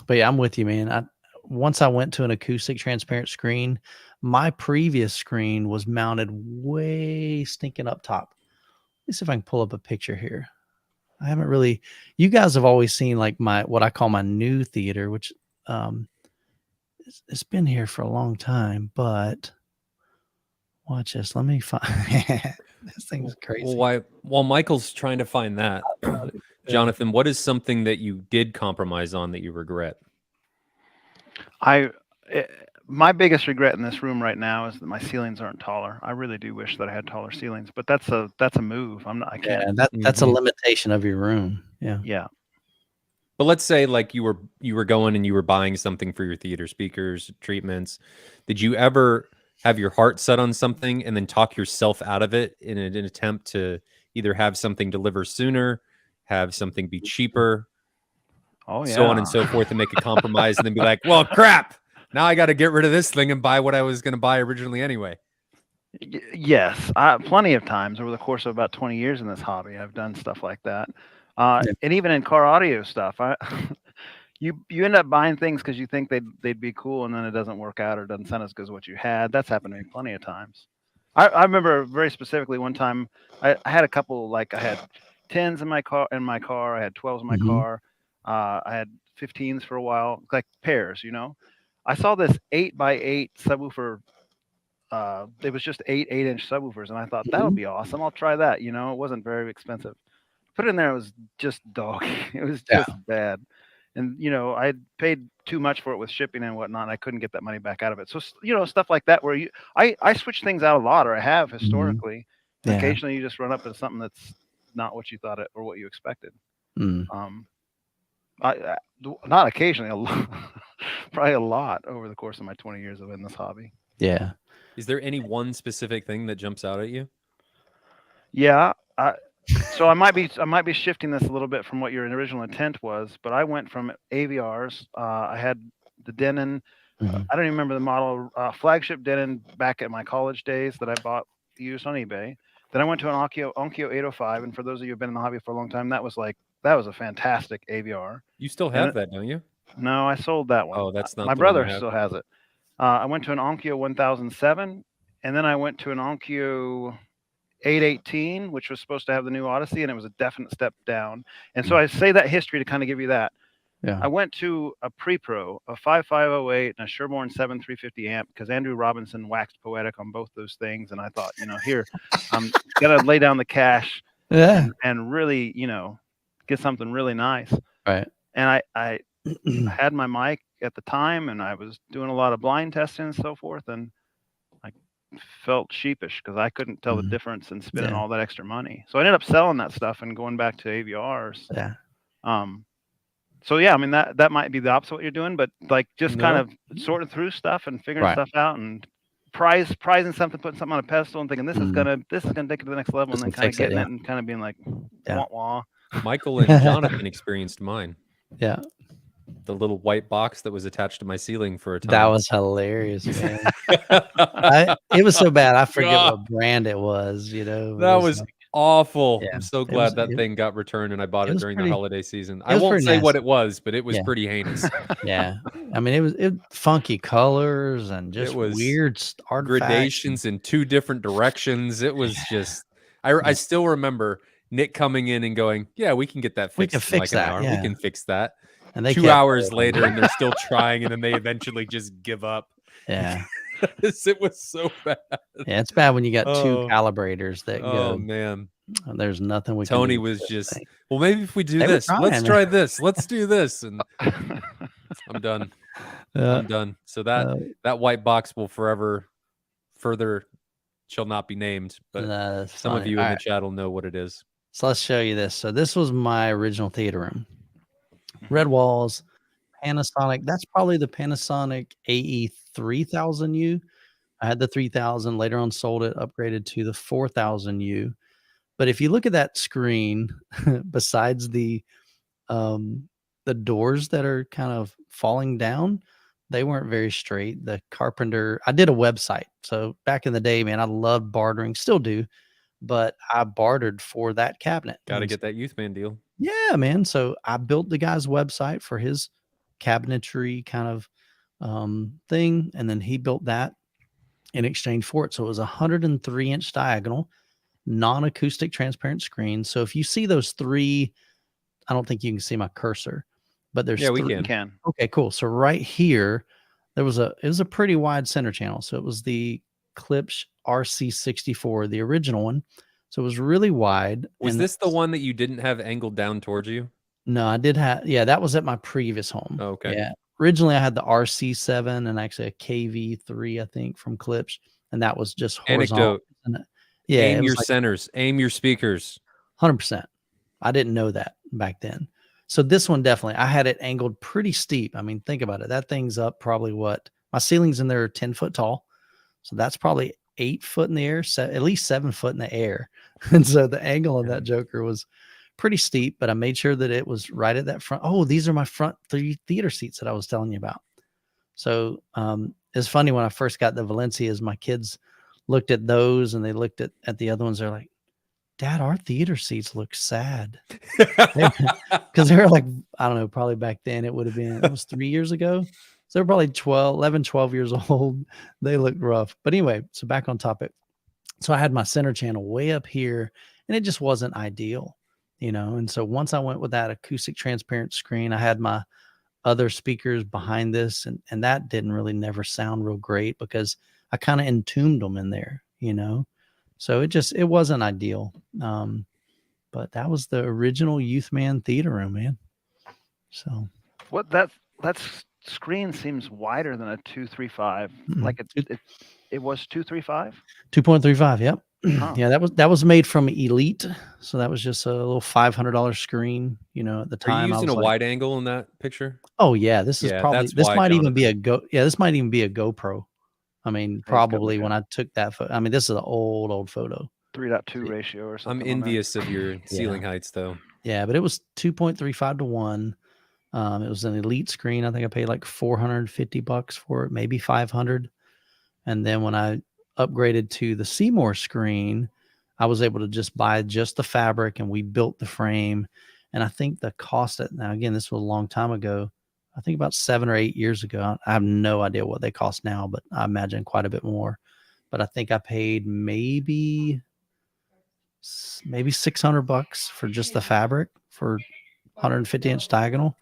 A: yeah, I'm with you, man. Once I went to an acoustic transparent screen, my previous screen was mounted way stinking up top. Let me see if I can pull up a picture here. I haven't really, you guys have always seen like what I call my new theater, which it's been here for a long time, but watch this. Let me find this thing's crazy.
B: Well, while Michael's trying to find that, Jonathan, what is something that you did compromise on that you regret?
C: My biggest regret in this room right now is that my ceilings aren't taller. I really do wish that I had taller ceilings, but that's a move. I can't.
A: Yeah, that's a limitation of your room. Yeah.
C: Yeah.
B: But let's say like you were going and you were buying something for your theater, speakers, treatments. Did you ever have your heart set on something and then talk yourself out of it in an attempt to either have something deliver sooner, have something be cheaper, so on and so forth, and make a compromise and then be like, well, crap, now I got to get rid of this thing and buy what I was going to buy originally anyway?
C: Yes, plenty of times over the course of about 20 years in this hobby, I've done stuff like that. And even in car audio stuff, you end up buying things because you think they'd be cool, and then it doesn't work out or doesn't sound as good as what you had. That's happened to me plenty of times. I remember very specifically one time I had a couple, like I had 10s in my car. I had 12s in my car. I had 15s for a while, like pairs. I saw this 8x8 subwoofer. It was just 8-inch subwoofers, and I thought that would be awesome. I'll try that. It wasn't very expensive. Put it in there, it was just dog. It was just bad. and I paid too much for it with shipping and whatnot, and I couldn't get that money back out of it. So stuff like that where I switch things out a lot, or I have historically.
A: Yeah.
C: Occasionally you just run up to something that's not what you thought it or what you expected. Not occasionally, a lot, probably a lot over the course of my 20 years of in this hobby.
A: Yeah.
B: Is there any one specific thing that jumps out at you?
C: Yeah. So I might be shifting this a little bit from what your original intent was, but I went from AVRs. I had the Denon. I don't even remember the model. Flagship Denon back at my college days that I bought used on eBay. Then I went to an Onkyo 805, and for those of you who've been in the hobby for a long time, that was a fantastic AVR.
B: You still have that, don't you?
C: No, I sold that one.
B: Oh, that's not
C: my
B: the one
C: brother
B: you have.
C: still has it. I went to an Onkyo 1007, and then I went to an Onkyo 818, which was supposed to have the new Odyssey, and it was a definite step down. And so I say that history to kind of give you that.
A: Yeah.
C: I went to a pre-pro, a 5508, and a Sherborne 7350 amp because Andrew Robinson waxed poetic on both those things, and I thought, here, I'm gonna lay down the cash and really, get something really nice.
A: Right.
C: And I had my mic at the time, and I was doing a lot of blind testing and so forth, and I felt sheepish because I couldn't tell the difference in spending all that extra money. So I ended up selling that stuff and going back to AVRs.
A: Yeah.
C: So yeah, I mean that might be the opposite of what you're doing, but like just kind of sorting through stuff and figuring stuff out and prizing something, putting something on a pedestal and thinking this is gonna take it to the next level, and then kind of getting it and kind of being like wah wah.
B: Michael and Jonathan experienced mine.
A: Yeah.
B: The little white box that was attached to my ceiling for a time.
A: That was hilarious, man. It was so bad. I forget what brand it was,
B: That was awful.
A: Yeah,
B: I'm so glad that thing got returned and I bought it during the holiday season. I won't say what it was, but it was pretty heinous.
A: Yeah. I mean, it funky colors and just weird
B: gradations in two different directions. It was just, I still remember Nick coming in and going, yeah, we can get that fixed.
A: We can fix that.
B: Hour.
A: Yeah.
B: We can fix that.
A: And they
B: 2 hours later and they're still trying, and then they eventually just give up.
A: Yeah.
B: It was so bad.
A: Yeah, it's bad when you got two calibrators that go.
B: Oh man.
A: There's nothing we
B: Tony
A: can do.
B: was just, well, maybe if we do this, let's try this. Let's do this. And I'm done. I'm done. So that white box will further shall not be named, but some of you in the chat will know what it is.
A: So let's show you this. So this was my original theater room. Red walls, Panasonic. That's probably the Panasonic AE 3000U. I had the 3000, later on sold it, upgraded to the 4000U. But if you look at that screen, besides the doors that are kind of falling down, they weren't very straight. The carpenter, I did a website. So back in the day, man, I loved bartering, still do, but I bartered for that cabinet.
B: Got to get that youth man deal.
A: Yeah, man. So I built the guy's website for his cabinetry kind of thing. And then he built that in exchange for it. So it was a 103-inch diagonal, non-acoustic transparent screen. So if you see those three, I don't think you can see my cursor, but there's
B: we
C: can.
A: Okay, cool. So right here, it was a pretty wide center channel. So it was the Klipsch RC64, the original one. So it was really wide.
B: Was this the one that you didn't have angled down towards you?
A: No, I did have, that was at my previous home.
B: Oh, okay.
A: Yeah. Originally I had the RC7 and actually a KV3, I think, from Klipsch. And that was just horizontal.
B: Anecdote.
A: Yeah.
B: Aim your centers, aim your speakers.
A: 100%. I didn't know that back then. So this one, definitely, I had it angled pretty steep. I mean, think about it. That thing's up probably my ceilings in there are 10 foot tall. So that's probably 8 foot in the air, at least 7 foot in the air. And so the angle of that joker was pretty steep, but I made sure that it was right at that front. Oh, these are my front 3 theater seats that I was telling you about. So it's funny, when I first got the Valencias, my kids looked at those and they looked at the other ones. They're like, Dad, our theater seats look sad. Because they were like, I don't know, probably back then it was 3 years ago. So they're probably 11, 12 years old. They looked rough. But anyway, so back on topic. So I had my center channel way up here and it just wasn't ideal, And so once I went with that acoustic transparent screen, I had my other speakers behind this and that didn't really never sound real great because I kind of entombed them in there, So it wasn't ideal. But that was the original Youth Man theater room, man. So
C: What that screen seems wider than a 235. Like it was 235.
A: 2.35. Yep.
C: Huh.
A: Yeah, that was made from Elite, so that was just a little $500 screen. You know, at the
B: Are you
A: time I
B: using
A: was
B: a
A: like,
B: wide angle in that picture?
A: oh yeah, this is
B: Yeah,
A: probably
B: that's
A: this
B: why,
A: might even be a
B: Jonathan.
A: this might even be a GoPro. I mean,
C: Hey, it's good
A: probably when
C: looking.
A: I took that photo. I mean, this is an old photo.
C: 3.2 ratio or
B: I'm
C: something on there.
B: envious of your ceiling
A: Yeah.
B: heights, though.
A: Yeah, but it was 2.35 to 1. It was an Elite screen. I think I paid like $450 for it, maybe 500. And then when I upgraded to the Seymour screen, I was able to just buy just the fabric and we built the frame. And I think the cost now again, this was a long time ago. I think about 7 or 8 years ago. I have no idea what they cost now, but I imagine quite a bit more. But I think I paid maybe $600 for just the fabric for 150-inch diagonal.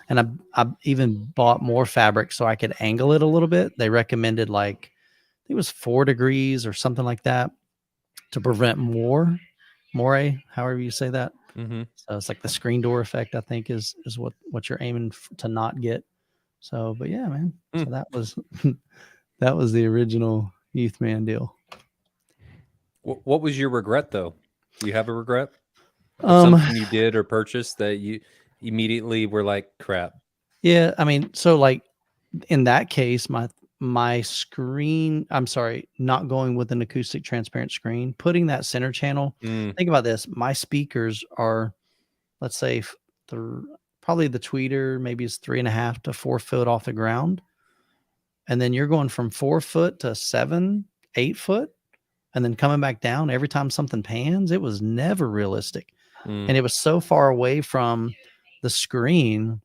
A: And I even bought more fabric so I could angle it a little bit. They recommended like, I think it was 4 degrees or something like that to prevent more, however you say that.
B: Mm-hmm.
A: So it's like the screen door effect, I think is what you're aiming to not get. So, but yeah, man. So that was that was the original Youth Man deal.
B: What was your regret, though? Do you have a regret of something you did or purchased that you immediately were like, crap?
A: Yeah, I mean, so like in that case, my screen, I'm sorry, not going with an acoustic transparent screen, putting that center channel. Think about this. My speakers are, let's say, probably the tweeter maybe is 3.5 to 4 foot off the ground. And then you're going from 4 foot to 7, 8 foot, and then coming back down every time something pans. It was never realistic. And it was so far away from the screen.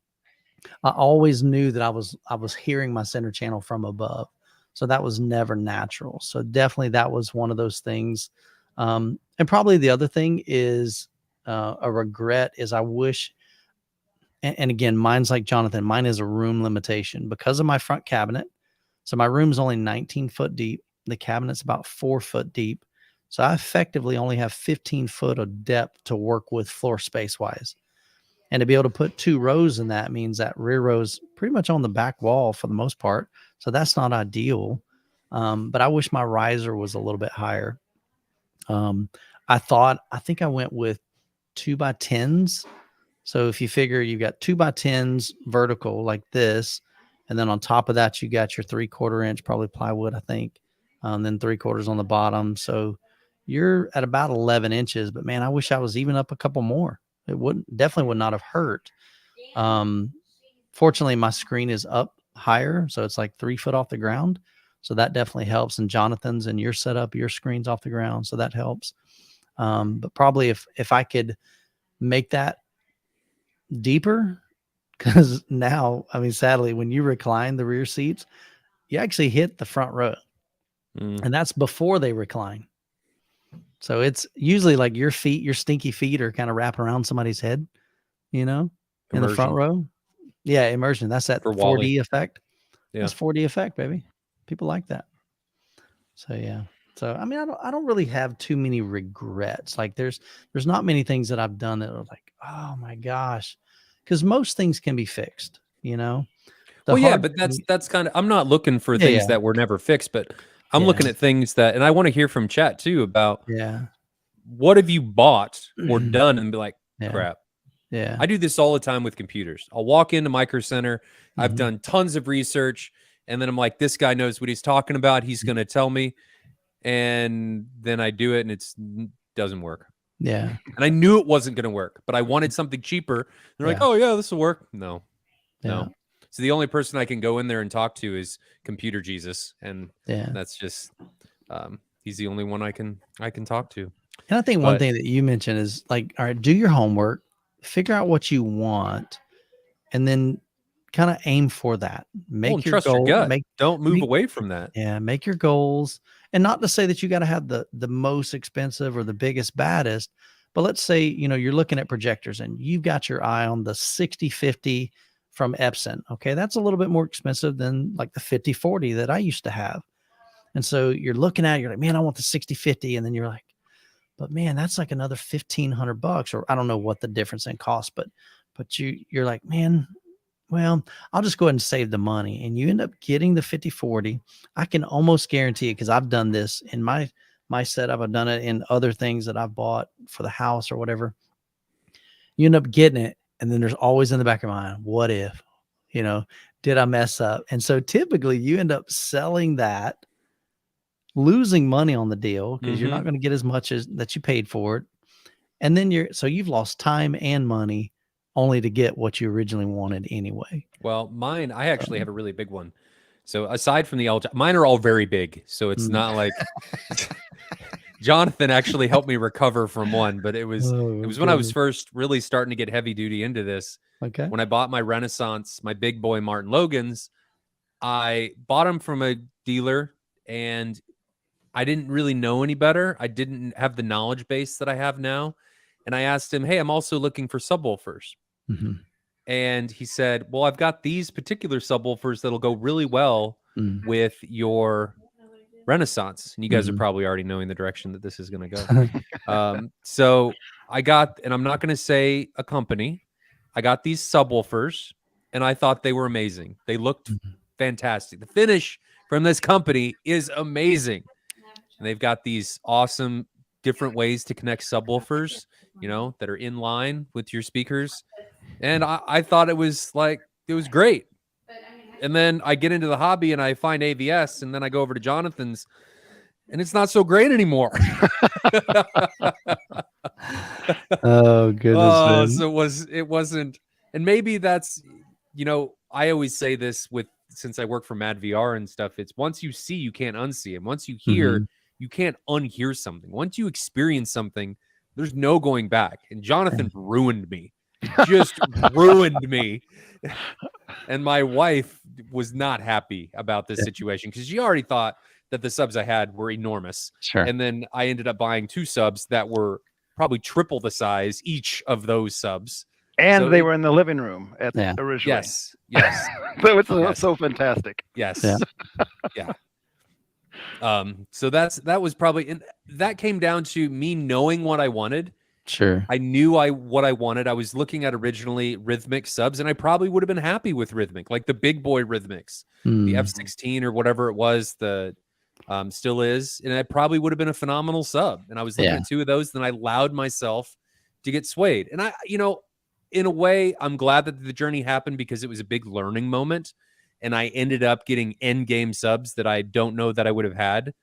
A: I always knew that I was hearing my center channel from above. So that was never natural. So definitely that was one of those things. And probably the other thing is a regret is I wish, and again, mine's like Jonathan, mine is a room limitation because of my front cabinet. So my room's only 19 foot deep. The cabinet's about 4 foot deep. So I effectively only have 15 foot of depth to work with floor space wise. And to be able to put 2 rows in that means that rear row's pretty much on the back wall for the most part. So that's not ideal. But I wish my riser was a little bit higher. I think I went with 2x10s. So if you figure you got 2x10s vertical like this, and then on top of that, you got your 3/4 inch, probably plywood, I think, then 3/4 on the bottom. So you're at about 11 inches, but man, I wish I was even up a couple more. It definitely would not have hurt. Fortunately, my screen is up higher, so it's like 3 foot off the ground. So that definitely helps. And Jonathan's and your setup, your screen's off the ground, so that helps. But probably if I could make that deeper, because now, I mean, sadly, when you recline the rear seats, you actually hit the front row, and that's before they recline. So it's usually like your stinky feet are kind of wrapping around somebody's head, in the front row. Yeah, immersion. That's that
B: For
A: 4D
B: Wally.
A: effect.
B: Yeah.
A: That's 4D effect, baby. People like that. So yeah. So I mean, I don't really have too many regrets. Like there's not many things that I've done that are like, oh my gosh, because most things can be fixed. The
B: Well, yeah,
A: hard
B: but
A: thing,
B: that's kind of, I'm not looking for things that were never fixed, but I'm looking at things that, and I want to hear from chat too about what have you bought or done and be like, crap.
A: Yeah.
B: I do this all the time with computers. I'll walk into Micro Center. I've done tons of research, and then I'm like, this guy knows what he's talking about. He's going to tell me. And then I do it and it doesn't work.
A: Yeah.
B: And I knew it wasn't going to work, but I wanted something cheaper. They're like, oh yeah, this will work. No. So the only person I can go in there and talk to is Computer Jesus. And that's just, he's the only one I can talk to.
A: And I think one thing that you mentioned is like, all right, do your homework, figure out what you want, and then kind of aim for that. Make your
B: trust
A: goal.
B: Your gut. Don't move away from that.
A: Yeah, make your goals. And not to say that you got to have the most expensive or the biggest, baddest, but let's say, you're looking at projectors and you've got your eye on the 6050 from Epson. Okay, that's a little bit more expensive than like the 5040 that I used to have. And so you're looking at it, you're like, man, I want the 6050. And then you're like, but man, that's like another $1,500, or I don't know what the difference in cost, but you're like, man, well, I'll just go ahead and save the money, and you end up getting the 50/40. I can almost guarantee it because I've done this in my setup. I've done it in other things that I've bought for the house or whatever. You end up getting it, and then there's always in the back of my mind, what if, you know, did I mess up? And so typically you end up selling that, losing money on the deal because you're not going to get as much as that you paid for it. And then you've lost time and money only to get what you originally wanted anyway.
B: Well, mine, I actually have a really big one. So aside from the mine are all very big. So it's not like Jonathan actually helped me recover from one, but it was when I was first really starting to get heavy duty into this.
A: Okay.
B: When I bought my Renaissance, my big boy Martin Logans, I bought them from a dealer and I didn't really know any better. I didn't have the knowledge base that I have now. And I asked him, hey, I'm also looking for subwoofers. And he said, well, I've got these particular subwoofers that'll go really well with your Renaissance. And you guys are probably already knowing the direction that this is going to go. So I got, and I'm not going to say a company, I got these subwoofers and I thought they were amazing. They looked fantastic. The finish from this company is amazing. And they've got these awesome different ways to connect subwoofers, you know, that are in line with your speakers. And I thought it was great. And then I get into the hobby and I find AVS and then I go over to Jonathan's and it's not so great anymore.
A: Oh, goodness.
B: So it wasn't. And maybe that's, you know, I always say this since I work for Mad VR and stuff, it's once you see, you can't unsee. And once you hear, you can't unhear something. Once you experience something, there's no going back. And Jonathan ruined me. Just ruined me. And my wife was not happy about this situation because she already thought that the subs I had were enormous.
A: Sure.
B: And then I ended up buying 2 subs that were probably triple the size each of those subs.
C: And so they were in the living room originally.
B: Yes.
C: So it's so fantastic.
B: Yes. Yeah. So that was probably, and that came down to me knowing what I wanted.
A: Sure.
B: I knew what I wanted. I was looking at originally Rhythmic subs, and I probably would have been happy with Rhythmic, like the big boy Rhythmics, the F16 or whatever it was, the still is, and it probably would have been a phenomenal sub. And I was looking at 2 of those, then I allowed myself to get swayed. And I, you know, in a way, I'm glad that the journey happened because it was a big learning moment. And I ended up getting end game subs that I don't know that I would have had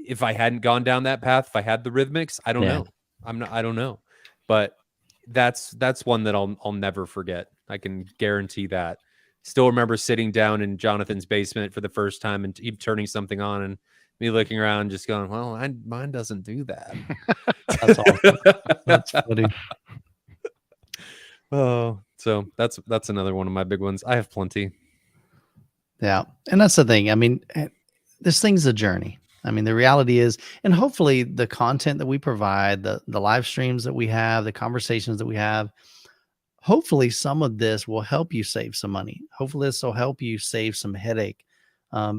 B: if I hadn't gone down that path. If I had the Rhythmics, I don't know. I don't know. But that's one that I'll never forget. I can guarantee that. Still remember sitting down in Jonathan's basement for the first time and turning something on and me looking around, just going, "Well, mine doesn't do that."
A: That's awesome. That's funny.
B: Oh, so that's another one of my big ones. I have plenty.
A: Yeah, and that's the thing. I mean, this thing's a journey. I mean, the reality is, and hopefully the content that we provide, the live streams that we have, the conversations that we have, hopefully some of this will help you save some money. Hopefully this will help you save some headache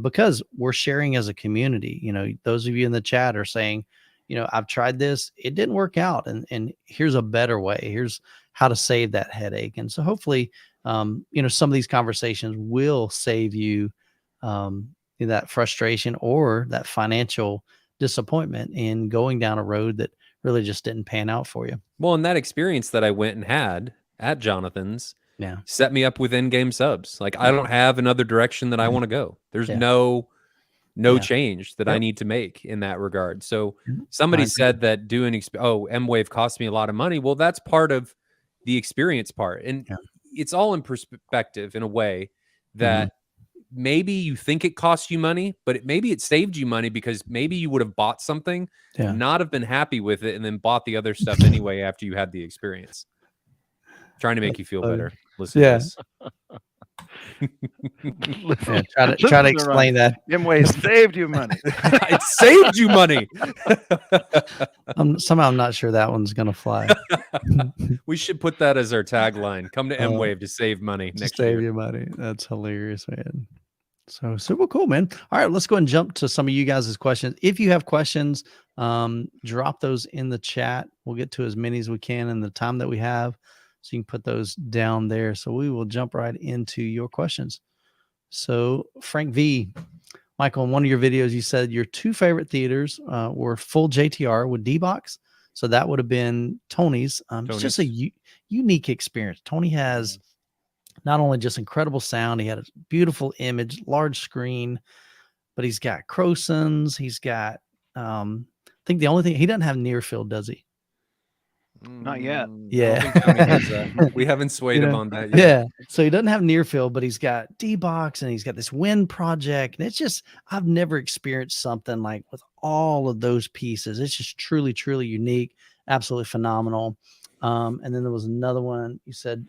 A: because we're sharing as a community. You know, those of you in the chat are saying, you know, I've tried this, it didn't work out. And here's a better way. Here's how to save that headache. And so hopefully, you know, some of these conversations will save you that frustration or that financial disappointment in going down a road that really just didn't pan out for you.
B: Well, and that experience that I went and had at Jonathan's set me up with in-game subs. Like I don't have another direction that I want to go. There's no change that I need to make in that regard. So somebody said that doing M-Wave cost me a lot of money. Well, that's part of the experience part. And it's all in perspective in a way that maybe you think it cost you money, but maybe it saved you money because maybe you would have bought something, not have been happy with it, and then bought the other stuff anyway after you had the experience. Trying to make you feel better. Listen to this.
A: Try to explain that.
C: M-Wave saved you money.
B: It saved you money.
A: Somehow I'm not sure that one's going to fly.
B: We should put that as our tagline. Come to M-Wave to save money next year.
A: Save you money. That's hilarious, man. So super cool, man. All right, let's go and jump to some of you guys' questions. If you have questions, drop those in the chat. We'll get to as many as we can in the time that we have. So you can put those down there. So we will jump right into your questions. So Frank V, Michael, in one of your videos, you said your 2 favorite theaters were full JTR with D-Box. So that would have been Tony's. It's just a unique experience. Tony has not only just incredible sound, he had a beautiful image, large screen, but he's got Crosons. He's got, I think the only thing, he doesn't have near field, does he?
C: Not yet.
A: Yeah.
B: I don't think Tony has that. We haven't swayed him on that yet.
A: Yeah. So he doesn't have near field, but he's got D-Box and he's got this wind project. And it's just, I've never experienced something like with all of those pieces. It's just truly, truly unique. Absolutely phenomenal. And then there was another one you said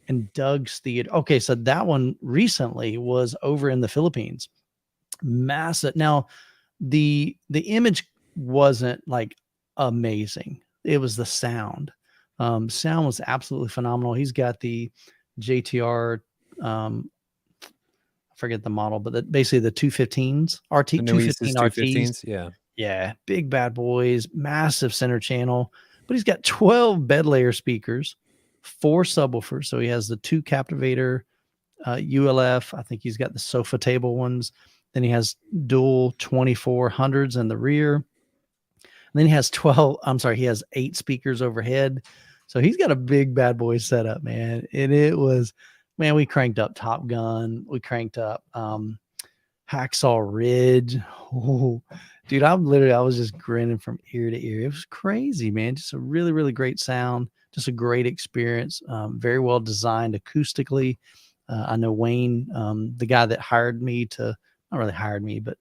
A: in Doug's theater. Okay. So that one recently was over in the Philippines. Massive. Now the image wasn't like amazing. It was the sound. Sound was absolutely phenomenal. He's got the JTR, I forget the model, but basically the 215s, RT 215 RTs. Yeah, big bad boys, massive center channel. But he's got 12 bed layer speakers, 4 subwoofers. So he has the 2 Captivator ULF. I think he's got the sofa table ones. Then he has dual 2400s in the rear. And then he has he has 8 speakers overhead. So he's got a big bad boy setup, man. And it was, man, we cranked up Top Gun. We cranked up Hacksaw Ridge. Oh, dude, I was just grinning from ear to ear. It was crazy, man. Just a really, really great sound. Just a great experience. Very well designed acoustically. I know Wayne, the guy that hired me to, not really hired me, but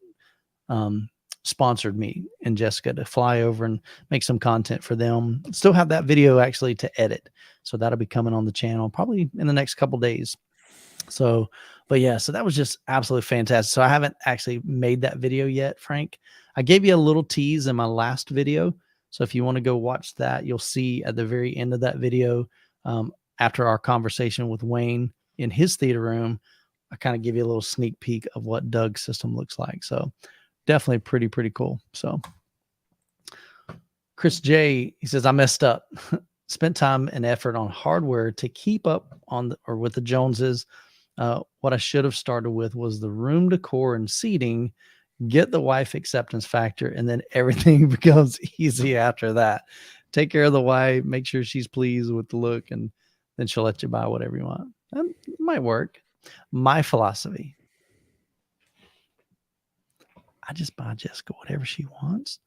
A: sponsored me and Jessica to fly over and make some content for them. Still have that video actually to edit. So that'll be coming on the channel probably in the next couple days. So, but yeah, so that was just absolutely fantastic. So I haven't actually made that video yet, Frank. I gave you a little tease in my last video. So if you want to go watch that, you'll see at the very end of that video, after our conversation with Wayne in his theater room, I kind of give you a little sneak peek of what Doug's system looks like. So definitely pretty cool. So Chris J, he says, I messed up. Spent time and effort on hardware to keep up with the Joneses. What I should have started with was the room decor and seating, get the wife acceptance factor, and then everything becomes easy after that. Take care of the wife, make sure she's pleased with the look, and then she'll let you buy whatever you want. That might work. My philosophy, I just buy Jessica whatever she wants.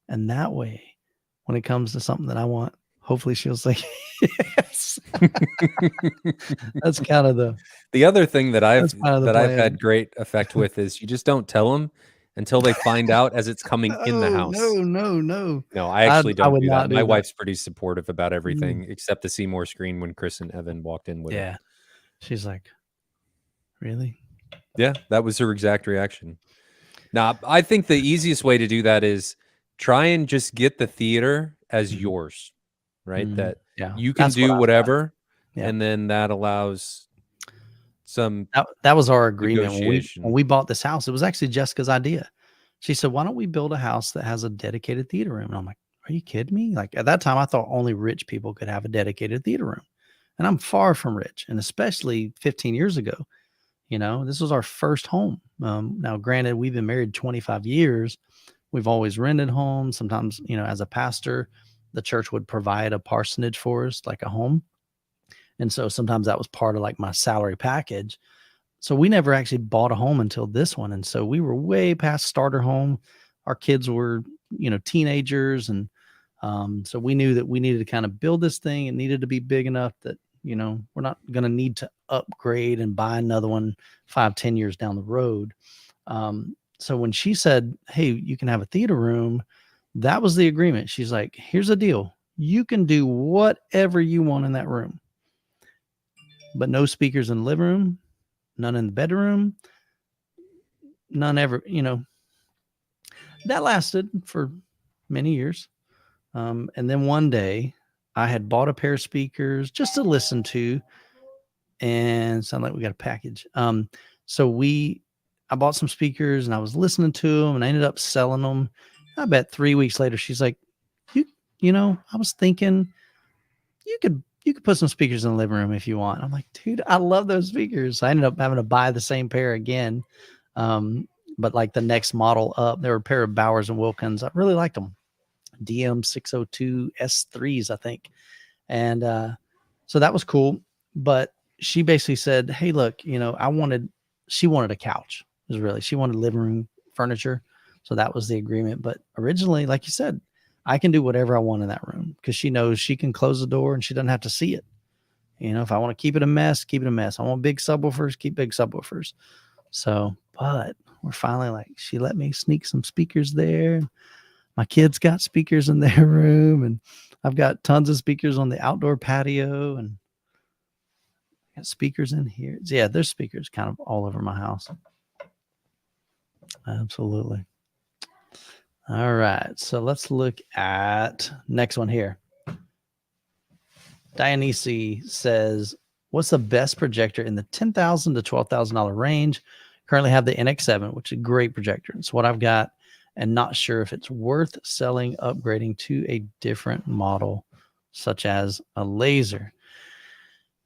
A: And that way, when it comes to something that I want, hopefully she'll say yes. That's kind of
B: the other thing that I've had great effect with is you just don't tell them until they find out as it's coming in the house. No, I actually don't do that. My wife's pretty supportive about everything except the Seymour screen when Chris and Evan walked in with it.
A: She's like, really?
B: Yeah, that was her exact reaction. Now, I think the easiest way to do that is try and just get the theater as yours, right? That you can do whatever, and then that allows some.
A: That was our agreement when we bought this house. It was actually Jessica's idea. She said, "Why don't we build a house that has a dedicated theater room?" And I'm like, "Are you kidding me?" Like at that time, I thought only rich people could have a dedicated theater room, and I'm far from rich, and especially 15 years ago. You know, this was our first home. Now, granted, we've been married 25 years. We've always rented homes. Sometimes, you know, as a pastor, the church would provide a parsonage for us, like a home. And so sometimes that was part of like my salary package. So we never actually bought a home until this one. And so we were way past starter home. Our kids were, you know, teenagers. And so we knew that we needed to kind of build this thing. It needed to be big enough that, you know, we're not going to need to upgrade and buy another one 5-10 years down the road. So when she said, "Hey, you can have a theater room," that was the agreement. She's like, "Here's the deal. You can do whatever you want in that room, but no speakers in the living room, none in the bedroom, none ever," you know. That lasted for many years. And then one day I had bought a pair of speakers just to listen to, and sound like we got a package. So I bought some speakers and I was listening to them and I ended up selling them. I bet 3 weeks later, she's like, you know, I was thinking you could you could put some speakers in the living room if you want. I'm like, dude, I love those speakers. I ended up having to buy the same pair again. But like the next model up, there were a pair of Bowers and Wilkins. I really liked them. DM602 S3s, I think. And so that was cool. But she basically said, hey, look, she wanted a couch. She wanted living room furniture. So that was the agreement. But originally, like you said, I can do whatever I want in that room because she knows she can close the door and she doesn't have to see it. If I want to keep it a mess, keep it a mess. I want big subwoofers, keep big subwoofers. So, but we're finally like, she let me sneak some speakers there. My kids got speakers in their room, and I've got tons of speakers on the outdoor patio, and I got speakers in here. Yeah, there's speakers kind of all over my house. Absolutely. All right, so let's look at next one here. Dionysi says, what's the best projector in the $10,000 to $12,000 range? Currently have the NX7, which is a great projector. It's what I've got, and not sure if it's worth selling, upgrading to a different model, such as a laser.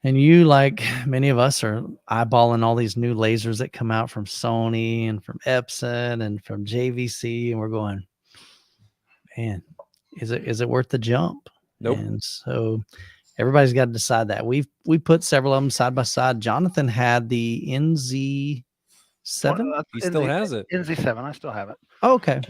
A: And you, like many of us, are eyeballing all these new lasers that come out from Sony and from Epson and from JVC, and we're going, man, is it worth the jump?
B: Nope.
A: And so everybody's got to decide that. We put several of them side by side. Jonathan had the NZ7.
B: He still has it.
C: NZ7. I still have it.
A: Oh, okay.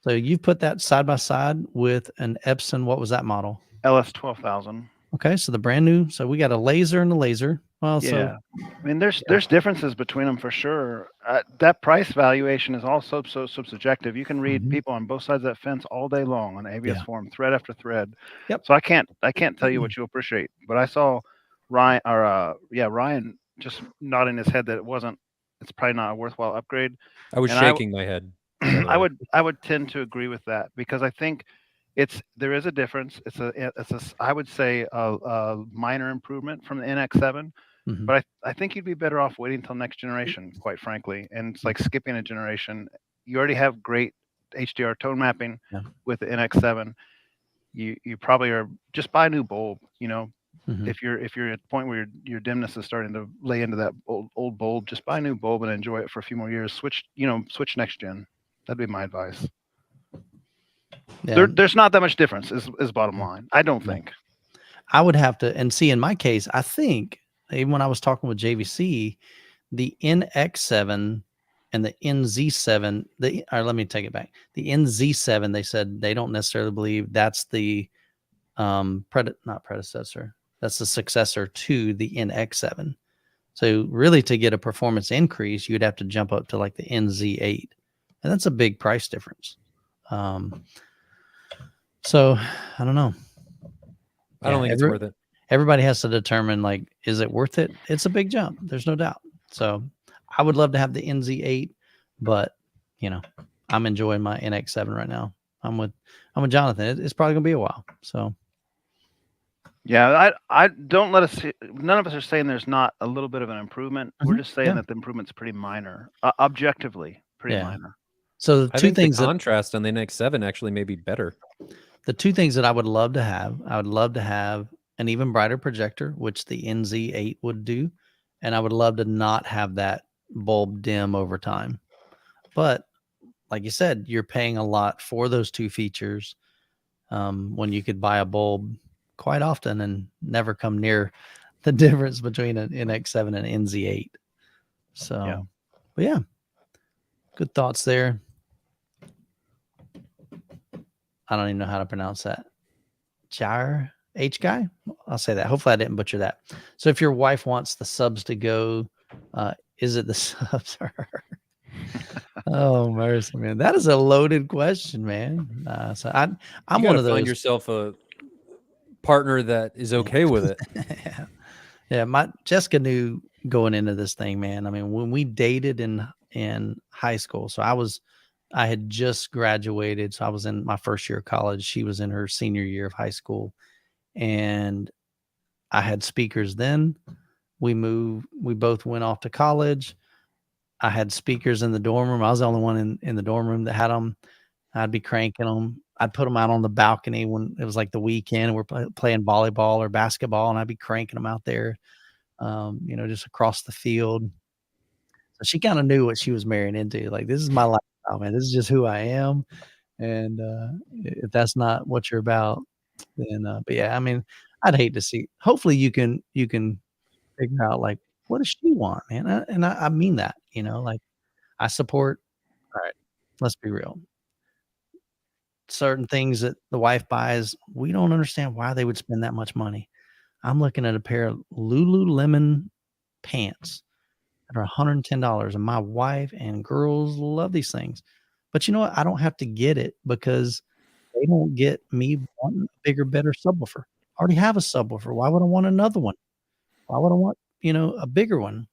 A: So you've put that side by side with an Epson. What was that model?
C: LS 12,000.
A: Okay, so the brand new. So we got a laser and a laser. Well,
C: yeah. I mean, there's differences between them for sure. That price valuation is also so subjective. You can read people on both sides of that fence all day long on ABS forum, thread after thread.
A: Yep.
C: So I can't tell you what you appreciate, but I saw Ryan just nodding his head that it's probably not a worthwhile upgrade.
B: I was shaking my head.
C: I would tend to agree with that because I think there is a difference. I would say a minor improvement from the NX7, but I think you'd be better off waiting until next generation, quite frankly. And it's like skipping a generation. You already have great HDR tone mapping with the NX7. You probably are just buy a new bulb. If you're at the point where your dimness is starting to lay into that old bulb, just buy a new bulb and enjoy it for a few more years. Switch next gen. That'd be my advice. Yeah. There's not that much difference is bottom line. I don't think.
A: I would have to, and see, in my case, I think even when I was talking with JVC, the NX7 and the NZ7, let me take it back. The NZ7, they said they don't necessarily believe that's the not predecessor. That's the successor to the NX7. So really, to get a performance increase, you'd have to jump up to like the NZ8, and that's a big price difference. So I don't know.
B: I don't think it's worth it.
A: Everybody has to determine, like, is it worth it? It's a big jump. There's no doubt. So I would love to have the NZ8, but I'm enjoying my NX7 right now. I'm with Jonathan. It's probably gonna be a while. So
C: yeah, I don't let us see, none of us are saying there's not a little bit of an improvement. We're just saying that the improvement's pretty minor, objectively pretty minor.
A: So the two things,
B: the contrast on the NX7 actually may be better.
A: The two things that I would love to have, an even brighter projector, which the NZ8 would do, and I would love to not have that bulb dim over time. But like you said, you're paying a lot for those two features when you could buy a bulb quite often and never come near the difference between an NX7 and NZ8. So, but yeah, good thoughts there. I don't even know how to pronounce that. Jar H guy. I'll say that. Hopefully I didn't butcher that. So if your wife wants the subs to go, is it the subs or her? Oh, mercy, man. That is a loaded question, man. So I'm one of those.
B: Find yourself a partner that is okay with it.
A: Yeah. My Jessica knew going into this thing, man. I mean, when we dated in high school, so I had just graduated. So I was in my first year of college. She was in her senior year of high school, and I had speakers then. We both went off to college. I had speakers in the dorm room. I was the only one in the dorm room that had them. I'd be cranking them. I'd put them out on the balcony when it was like the weekend and we're playing volleyball or basketball, and I'd be cranking them out there, just across the field. So she kind of knew what she was marrying into. Like, this is my lifestyle, man. This is just who I am. And if that's not what you're about, then but yeah, I mean, I'd hate to see. Hopefully you can figure out like what does she want, man? And I mean that, like I support. All right, let's be real. Certain things that the wife buys, we don't understand why they would spend that much money. I'm looking at a pair of Lululemon pants that are $110, and my wife and girls love these things. But you know what? I don't have to get it because they don't get me wanting a bigger, better subwoofer. I already have a subwoofer. Why would I want another one? Why would I want, a bigger one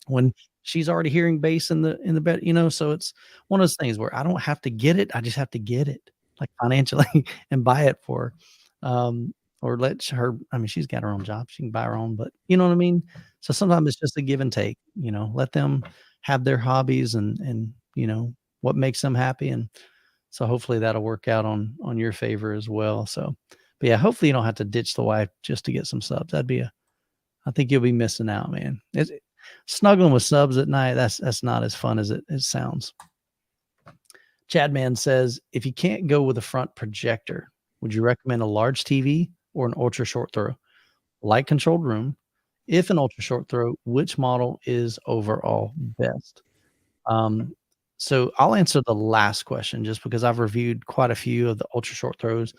A: when she's already hearing bass in the bed, so it's one of those things where I don't have to get it. I just have to get it like financially and buy it for her. Or let her, I mean, she's got her own job. She can buy her own, but you know what I mean? So sometimes it's just a give and take, let them have their hobbies and what makes them happy. And so hopefully that'll work out on your favor as well. So, but yeah, hopefully you don't have to ditch the wife just to get some subs. I think you'll be missing out, man. Snuggling with subs at night, that's not as fun as it sounds. Chadman says, if you can't go with a front projector, would you recommend a large TV or an ultra short throw? Light controlled room. If an ultra short throw, which model is overall best? So I'll answer the last question just because I've reviewed quite a few of the ultra short throws.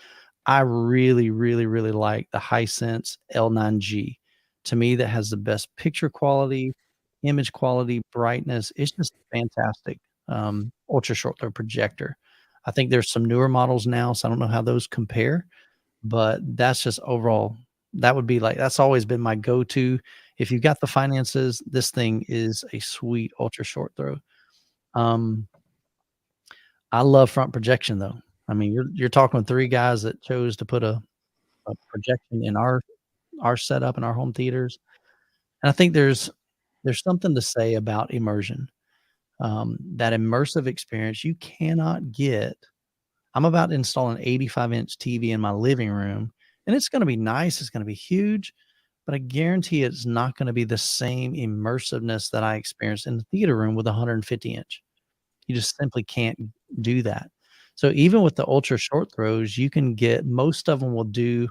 A: I really, really, really like the Hisense L9G. To me, that has the best picture quality, image quality, brightness. It's just fantastic. Ultra short throw projector. I think there's some newer models now, so I don't know how those compare, but that's just overall. That would be like, that's always been my go-to. If you've got the finances, this thing is a sweet ultra short throw. I love front projection though. I mean, you're talking with three guys that chose to put a projection in our setup in our home theaters. And I think there's something to say about immersion. That immersive experience you cannot get. I'm about to install an 85-inch TV in my living room, and it's going to be nice. It's going to be huge, but I guarantee it's not going to be the same immersiveness that I experienced in the theater room with a 150-inch. You just simply can't do that. So even with the ultra short throws, you can get, most of them will do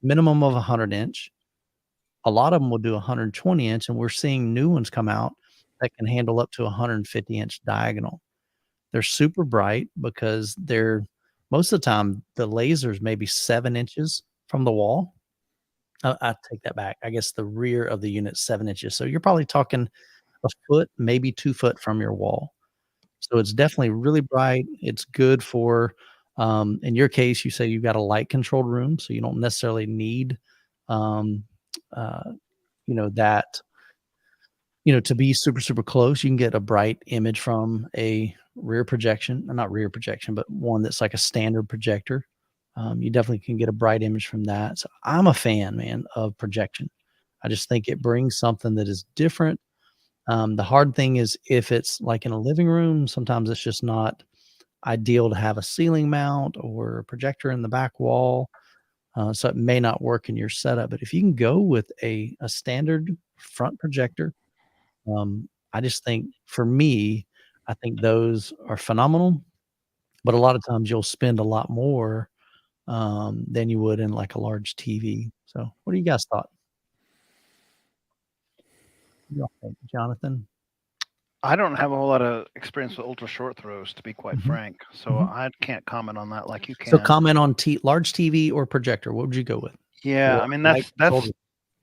A: minimum of 100-inch. A lot of them will do 120-inch, and we're seeing new ones come out that can handle up to 150-inch diagonal. They're super bright because they're, most of the time, the laser's maybe 7 inches from the wall. I take that back. I guess the rear of the unit's 7 inches. So you're probably talking a foot, maybe 2 foot from your wall. So it's definitely really bright. It's good for, in your case, you say you've got a light controlled room, so you don't necessarily need, that, to be super, super close. You can get a bright image from a rear projection, not rear projection, but one that's like a standard projector. You definitely can get a bright image from that. So I'm a fan, man, of projection. I just think it brings something that is different. The hard thing is if it's like in a living room, sometimes it's just not ideal to have a ceiling mount or a projector in the back wall. So it may not work in your setup. But if you can go with a standard front projector, I just think for me, I think those are phenomenal. But a lot of times you'll spend a lot more than you would in like a large TV. So what do you guys thought? What do y'all think, Jonathan?
C: I don't have a whole lot of experience with ultra short throws, to be quite frank. So I can't comment on that like you can.
A: So comment on large TV or projector. What would you go with?
C: Yeah, I mean that's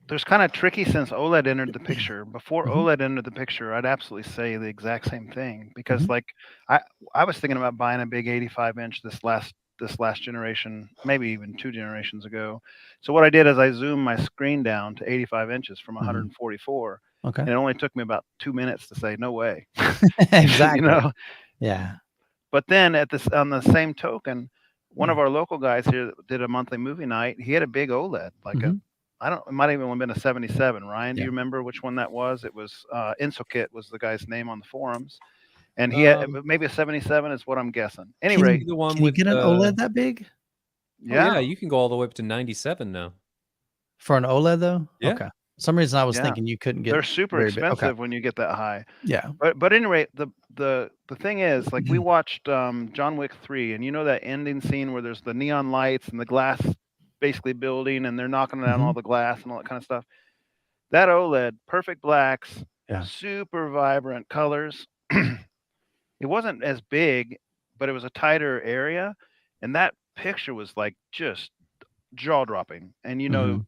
C: there's kind of tricky since OLED entered the picture. Before OLED entered the picture, I'd absolutely say the exact same thing because like I was thinking about buying a big 85-inch this last generation, maybe even 2 generations ago. So what I did is I zoomed my screen down to 85 inches from 144.
A: Okay.
C: And it only took me about 2 minutes to say, no way.
A: Exactly. Yeah.
C: But then on the same token, one of our local guys here did a monthly movie night. He had a big OLED, like it might have even been a 77. Ryan, do you remember which one that was? It was Insokit was the guy's name on the forums. And he had maybe a 77 is what I'm guessing. Any
A: Can
C: rate,
A: you,
B: the one
A: can you
B: with
A: get an OLED that big
C: yeah,
B: you can go all the way up to 97 now.
A: for an OLED though?
B: Yeah.
A: Okay. For some reason I was
C: Yeah.
A: thinking you couldn't get
C: they're super
A: very big. Okay.
C: expensive when you get that high.
A: Yeah.
C: But anyway, the thing is, like, we watched John Wick 3, and you know that ending scene where there's the neon lights and the glass basically building, and they're knocking down all the glass and all that kind of stuff. That OLED, perfect blacks,
A: Yeah.
C: super vibrant colors. It wasn't as big, but it was a tighter area, and that picture was like just jaw dropping. And you know,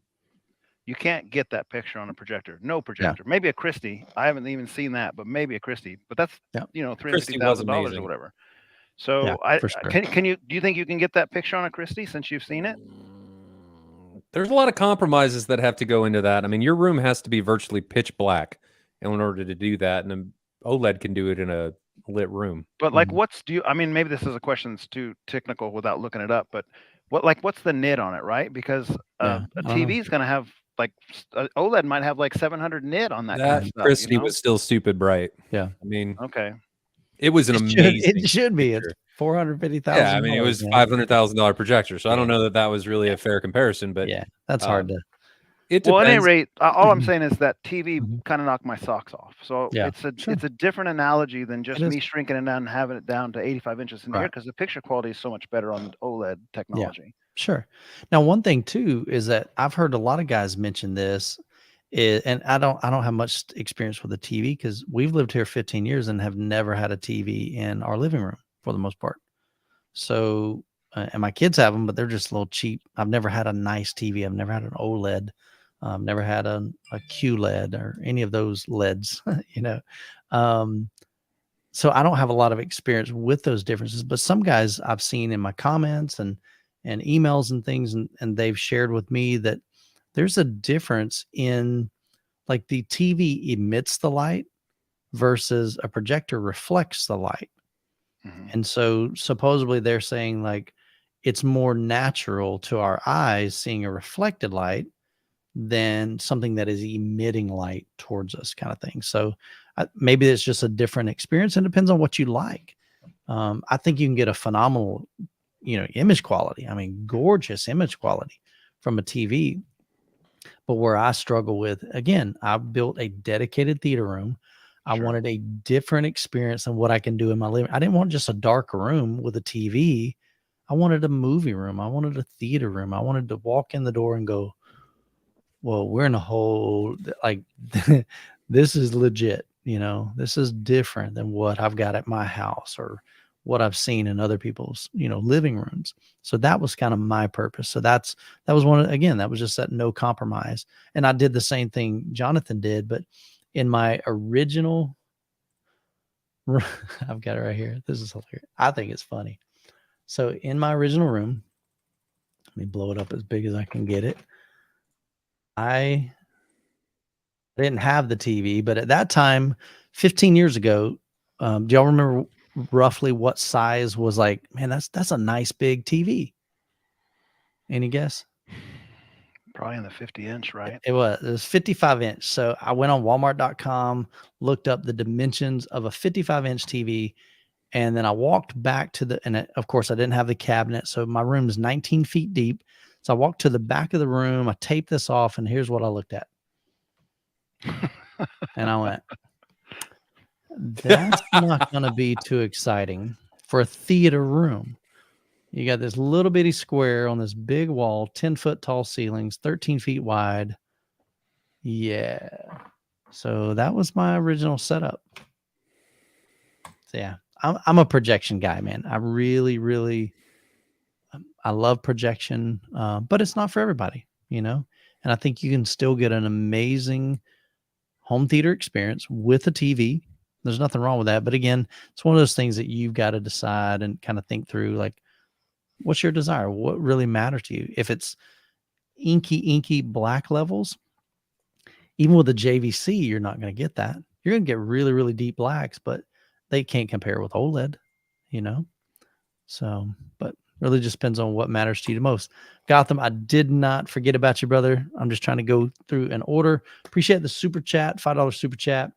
C: you can't get that picture on a projector. No projector.
A: Yeah.
C: Maybe a Christie. I haven't even seen that, but maybe a Christie. But that's
A: Yeah.
B: Christie was
C: $350,000 or
B: amazing.
C: whatever. So
A: Yeah,
C: I
A: for sure.
C: can you do you think you can get that picture on a Christie since you've seen it?
B: There's a lot of compromises that have to go into that. I mean, your room has to be virtually pitch black in order to do that, and an OLED can do it in a lit room.
C: But like, I mean, maybe this is a question that's too technical without looking it up, but what's the nit on it, right? Because a TV is going to have like OLED might have like 700 nit on that kind of stuff.
B: Christie was still stupid bright.
A: Yeah.
B: I mean,
C: okay.
B: It was an amazing.
A: It should be. It's $450,000.
B: Yeah, I mean, it was $500,000 projector, so I don't know that was really a fair comparison. But
A: yeah, that's hard to.
B: It
C: well, at any
B: depends.
C: rate, all I'm saying is that TV kind of knocked my socks off. So
A: Yeah,
C: it's a different analogy than just me shrinking it down and having it down to 85 inches in here, because the picture quality is so much better on OLED technology.
A: Sure. Now, one thing too is that I've heard a lot of guys mention this, and I don't have much experience with the TV because we've lived here 15 years and have never had a TV in our living room for the most part. So, and my kids have them, but they're just a little cheap. I've never had a nice TV. I've never had an OLED. Never had a QLED or any of those LEDs, you know. So I don't have a lot of experience with those differences, but some guys I've seen in my comments and emails and things, and they've shared with me that there's a difference in, like, the TV emits the light versus a projector reflects the light. And so supposedly they're saying, like, it's more natural to our eyes seeing a reflected light than something that is emitting light towards us, kind of thing. So maybe it's just a different experience, and it depends on what you like. I think you can get a phenomenal, image quality. I mean, gorgeous image quality from a TV. But where I struggle with, again, I built a dedicated theater room. I wanted a different experience than what I can do in my living. I didn't want just a dark room with a TV. I wanted a movie room. I wanted a theater room. I wanted to walk in the door and go, well, we're in a whole, like, this is legit, this is different than what I've got at my house or what I've seen in other people's, living rooms. So that was kind of my purpose. So that was that was just that no compromise. And I did the same thing Jonathan did, but in my original, I've got it right here. This is hilarious. I think it's funny. So in my original room, let me blow it up as big as I can get it. I didn't have the TV, but at that time, 15 years ago, do y'all remember roughly what size was, like, man, that's a nice big TV? Any guess?
C: Probably in the 50-inch, right?
A: It was 55 inch. So I went on Walmart.com, looked up the dimensions of a 55-inch TV, and then I walked back to of course I didn't have the cabinet. So my room is 19 feet deep. So I walked to the back of the room, I taped this off, and here's what I looked at. And I went, that's not going to be too exciting for a theater room. You got this little bitty square on this big wall, 10-foot tall ceilings, 13 feet wide. Yeah. So that was my original setup. So yeah, I'm a projection guy, man. I really, really, I love projection, but it's not for everybody, And I think you can still get an amazing home theater experience with a TV. There's nothing wrong with that. But again, it's one of those things that you've got to decide and kind of think through, like, what's your desire? What really matters to you? If it's inky black levels, even with a JVC, you're not going to get that. You're going to get really, really deep blacks, but they can't compare with OLED, So, but really just depends on what matters to you the most. Gotham, I did not forget about you, brother. I'm just trying to go through an order. Appreciate the super chat, $5 super chat.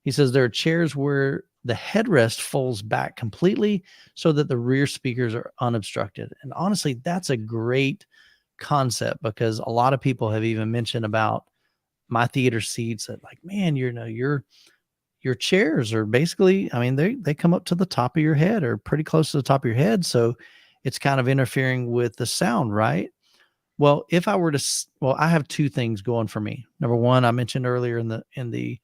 A: He says there are chairs where the headrest folds back completely so that the rear speakers are unobstructed. And honestly, that's a great concept, because a lot of people have even mentioned about my theater seats that, like, man, your chairs are basically, I mean, they come up to the top of your head, or pretty close to the top of your head. So it's kind of interfering with the sound, right? Well, if I were to, well, I have two things going for me. Number one, I mentioned earlier in the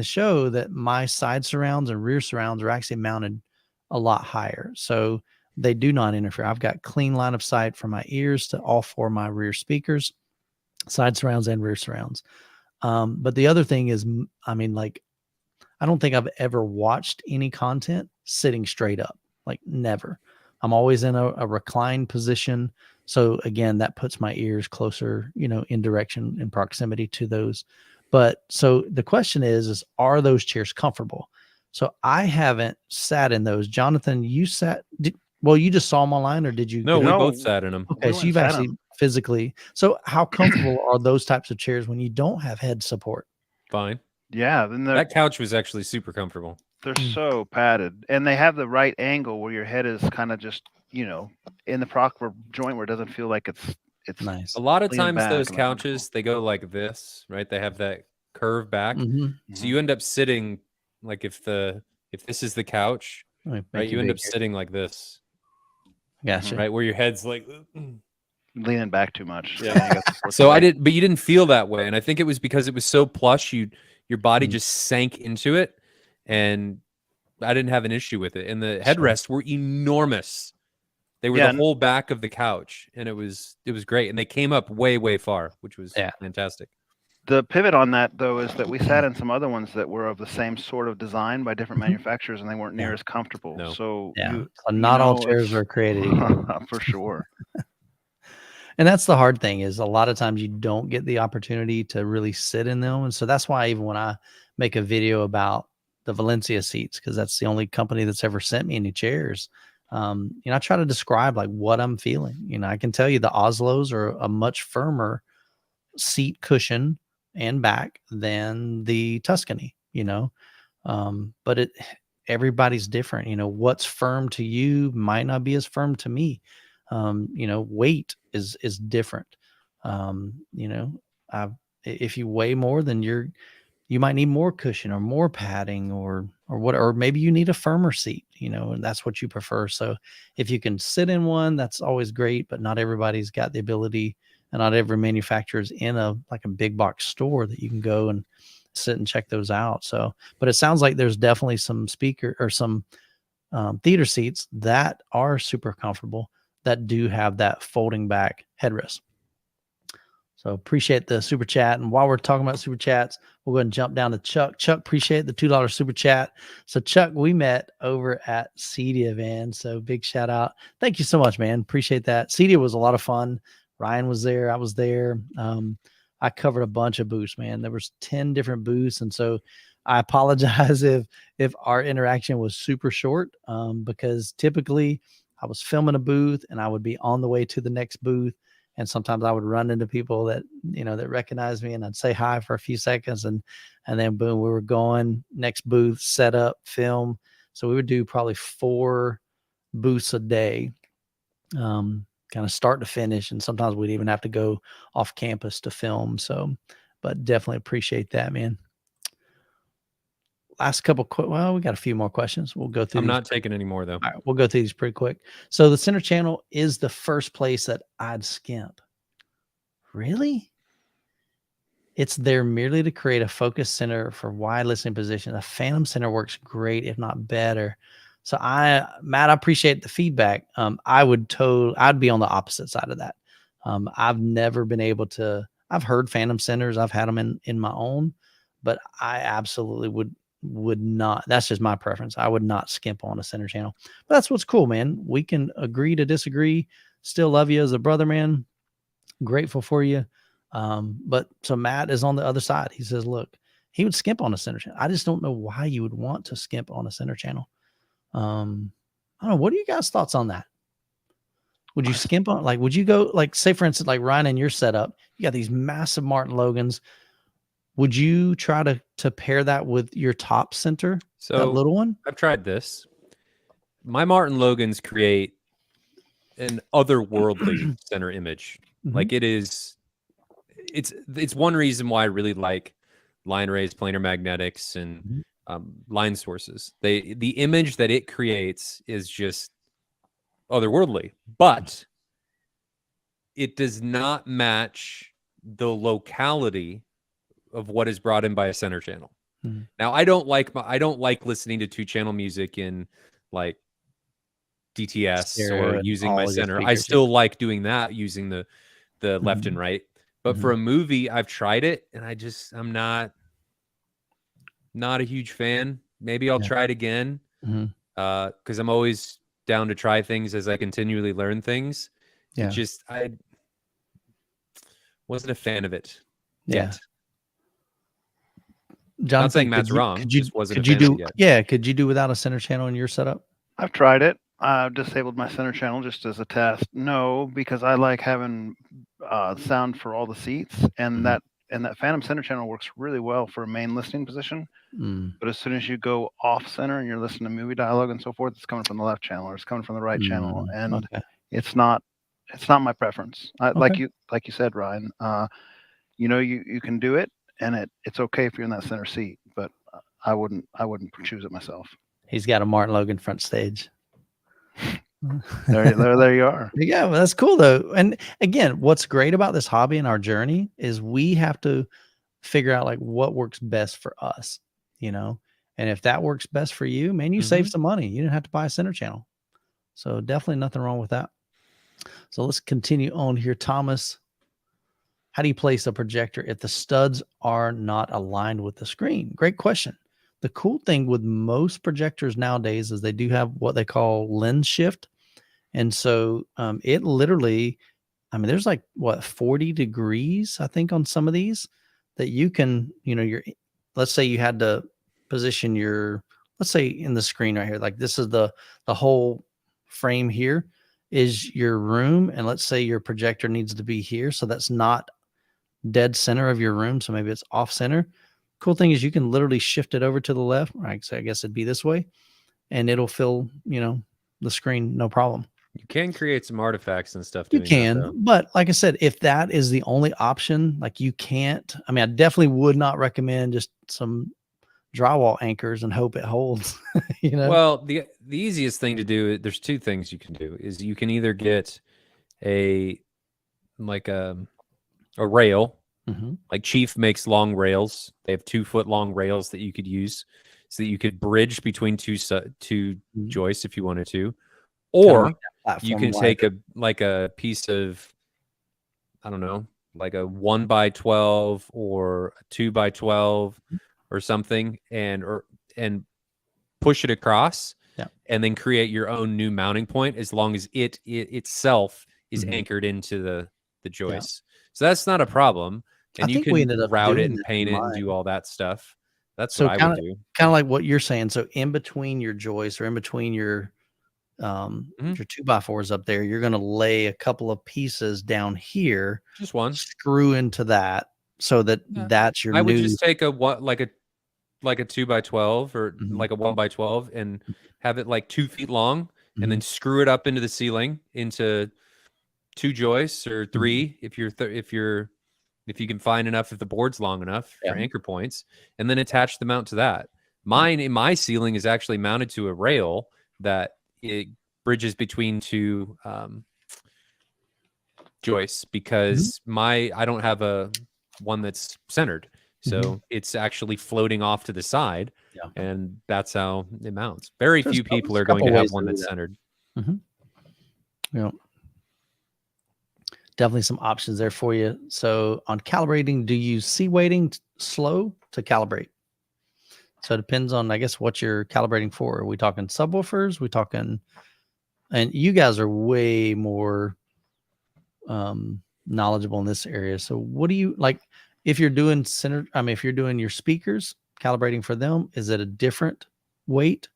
A: show that my side surrounds and rear surrounds are actually mounted a lot higher, so they do not interfere. I've got clean line of sight from my ears to all four of my rear speakers, side surrounds and rear surrounds. But the other thing is, I mean, like, I don't think I've ever watched any content sitting straight up, like never. I'm always in a reclined position. So again, that puts my ears closer, in direction, in proximity to those. But so the question is are those chairs comfortable? So I haven't sat in those. Jonathan, you sat, well, you just saw them online, or did you?
B: No, we both sat in them.
A: Okay, so you've actually physically. So how comfortable are those types of chairs when you don't have head support?
B: Fine.
C: Yeah, then
B: that couch was actually super comfortable.
C: They're so padded, and they have the right angle where your head is kind of just, in the proper joint where it doesn't feel like it's
A: nice.
B: A lot of times those couches, they go like this, right? They have that curve back. So you end up sitting like if this is the couch, right? You end up sitting like this.
A: Gotcha.
B: Right, where your head's like
C: leaning back too much.
B: Yeah. So but you didn't feel that way, and I think it was because it was so plush. Your body just sank into it, and I didn't have an issue with it. And the headrests were enormous. They were the whole back of the couch, and it was great. And they came up way, way far, which was fantastic.
C: The pivot on that, though, is that we sat in some other ones that were of the same sort of design by different manufacturers, and they weren't near as comfortable.
B: No.
C: So
A: not all chairs are created equal.
C: For sure.
A: And that's the hard thing, is a lot of times you don't get the opportunity to really sit in them. And so that's why even when I make a video about the Valencia seats, because that's the only company that's ever sent me any chairs, I try to describe like what I'm feeling. I can tell you the Oslos are a much firmer seat cushion and back than the Tuscany, but everybody's different. What's firm to you might not be as firm to me. Weight is different. If you weigh more, then you might need more cushion or more padding or maybe you need a firmer seat, and that's what you prefer. So if you can sit in one, that's always great, but not everybody's got the ability, and not every manufacturer's in a big box store that you can go and sit and check those out. So, but it sounds like there's definitely some speaker or some theater seats that are super comfortable that do have that folding back headrest. So appreciate the super chat. And while we're talking about super chats, we'll go ahead and jump down to Chuck. Chuck, appreciate the $2 super chat. So Chuck, we met over at Cedia, man. So big shout out. Thank you so much, man. Appreciate that. Cedia was a lot of fun. Ryan was there. I was there. I covered a bunch of booths, man. There was 10 different booths. And so I apologize if our interaction was super short, because typically I was filming a booth and I would be on the way to the next booth. And sometimes I would run into people that, that recognize me, and I'd say hi for a few seconds, and then boom, we were going next booth, set up, film. So we would do probably 4 booths a day, kind of start to finish. And sometimes we'd even have to go off campus to film. So, but definitely appreciate that, man. Last couple, well, we got a few more questions. We'll go through.
B: I'm not taking any more, though.
A: All right, we'll go through these pretty quick. So the center channel is the first place that I'd skimp. Really? It's there merely to create a focus center for wide listening position. A phantom center works great, if not better. So Matt, I appreciate the feedback. I'd be on the opposite side of that. I've never been able to, I've heard phantom centers. I've had them in my own, but I absolutely would not. That's just my preference. I would not skimp on a center channel. But that's what's cool, man. We can agree to disagree. Still love you as a brother, man. Grateful for you. But so Matt is on the other side. He says, look, he would skimp on a center channel. I just don't know why you would want to skimp on a center channel. I don't know. What are you guys' thoughts on that? Would you skimp on, would you go, say for instance, like Ryan in your setup, you got these massive Martin Logans. Would you try to pair that with your top center, that
B: So
A: little one?
B: I've tried this. My Martin Logans create an otherworldly center image. Like it's one reason why I really like line arrays, planar magnetics, and line sources. The image that it creates is just otherworldly, but it does not match the locality of what is brought in by a center channel. Now, I don't like listening to 2-channel music in like DTS
A: Stereo
B: or
A: and
B: using
A: all
B: my
A: of your
B: center. I
A: speakers,
B: still like doing that using the left and right. But for a movie, I've tried it and I'm not a huge fan. Maybe I'll try it again. Because I'm always down to try things as I continually learn things.
A: Yeah.
B: I wasn't a fan of it
A: Yeah.
B: yet.
A: Jonathan,
B: not saying Matt's wrong.
A: Could you,
B: just wasn't
A: could
B: a
A: you
B: fan of
A: do?
B: it yet.
A: Yeah. Could you do without a center channel in your setup?
C: I've tried it. I've disabled my center channel just as a test. No, because I like having sound for all the seats, and that phantom center channel works really well for a main listening position. But as soon as you go off center and you're listening to movie dialogue and so forth, it's coming from the left channel or it's coming from the right channel, and it's not my preference. Like you said, Ryan. You can do it, and it's okay if you're in that center seat, but I wouldn't choose it myself.
A: He's got a Martin Logan front stage.
C: There you are.
A: Yeah, well, that's cool though. And again, what's great about this hobby and our journey is we have to figure out like what works best for us, and if that works best for you, man, you save some money. You didn't have to buy a center channel. So definitely nothing wrong with that. So let's continue on here. Thomas, how do you place a projector if the studs are not aligned with the screen? Great question. The cool thing with most projectors nowadays is they do have what they call lens shift. And so it literally, there's like 40 degrees, I think, on some of these that you can, let's say you had to position let's say in the screen right here, like this is the whole frame here is your room. And let's say your projector needs to be here. So that's not dead center of your room. So maybe it's off center. Cool thing is you can literally shift it over to the left. Right. So I guess it'd be this way and it'll fill, the screen. No problem.
B: You can create some artifacts and stuff.
A: You can, but like I said, if that is the only option, like you can't, I definitely would not recommend just some drywall anchors and hope it holds,
B: Well, the easiest thing to do, there's two things you can do is you can either get a rail, like Chief makes long rails. They have 2-foot long rails that you could use so that you could bridge between two joists if you wanted to. Or you can take a piece of, I don't know, like a 1x12 or a 2x12 or something, and push it across, and then create your own new mounting point as long as it itself is anchored into the joist. So that's not a problem, and you can route it and paint it and do all that stuff. That's what I would do.
A: Kind of like what you're saying. So in between your joists or in between your 2x4s up there, you're going to lay a couple of pieces down here,
B: just one,
A: screw into that so that that's your
B: I would just take a 2x12 or like a 1x12 and have it like 2 feet long, and then screw it up into the ceiling into 2 joists or 3 if you can find enough, if the board's long enough for anchor points, and then attach the mount to that. Mine in my ceiling is actually mounted to a rail that it bridges between 2 joists because I don't have a one that's centered. So it's actually floating off to the side, and that's how it mounts. Very few people are going to have one that's centered.
A: Yeah. Definitely some options there for you. So on calibrating, do you see weighting slow to calibrate? So it depends on, I guess, what you're calibrating for. Are we talking subwoofers? We talking, and you guys are way more knowledgeable in this area. So what do you like if you're doing if you're doing your speakers, calibrating for them, is it a different weight?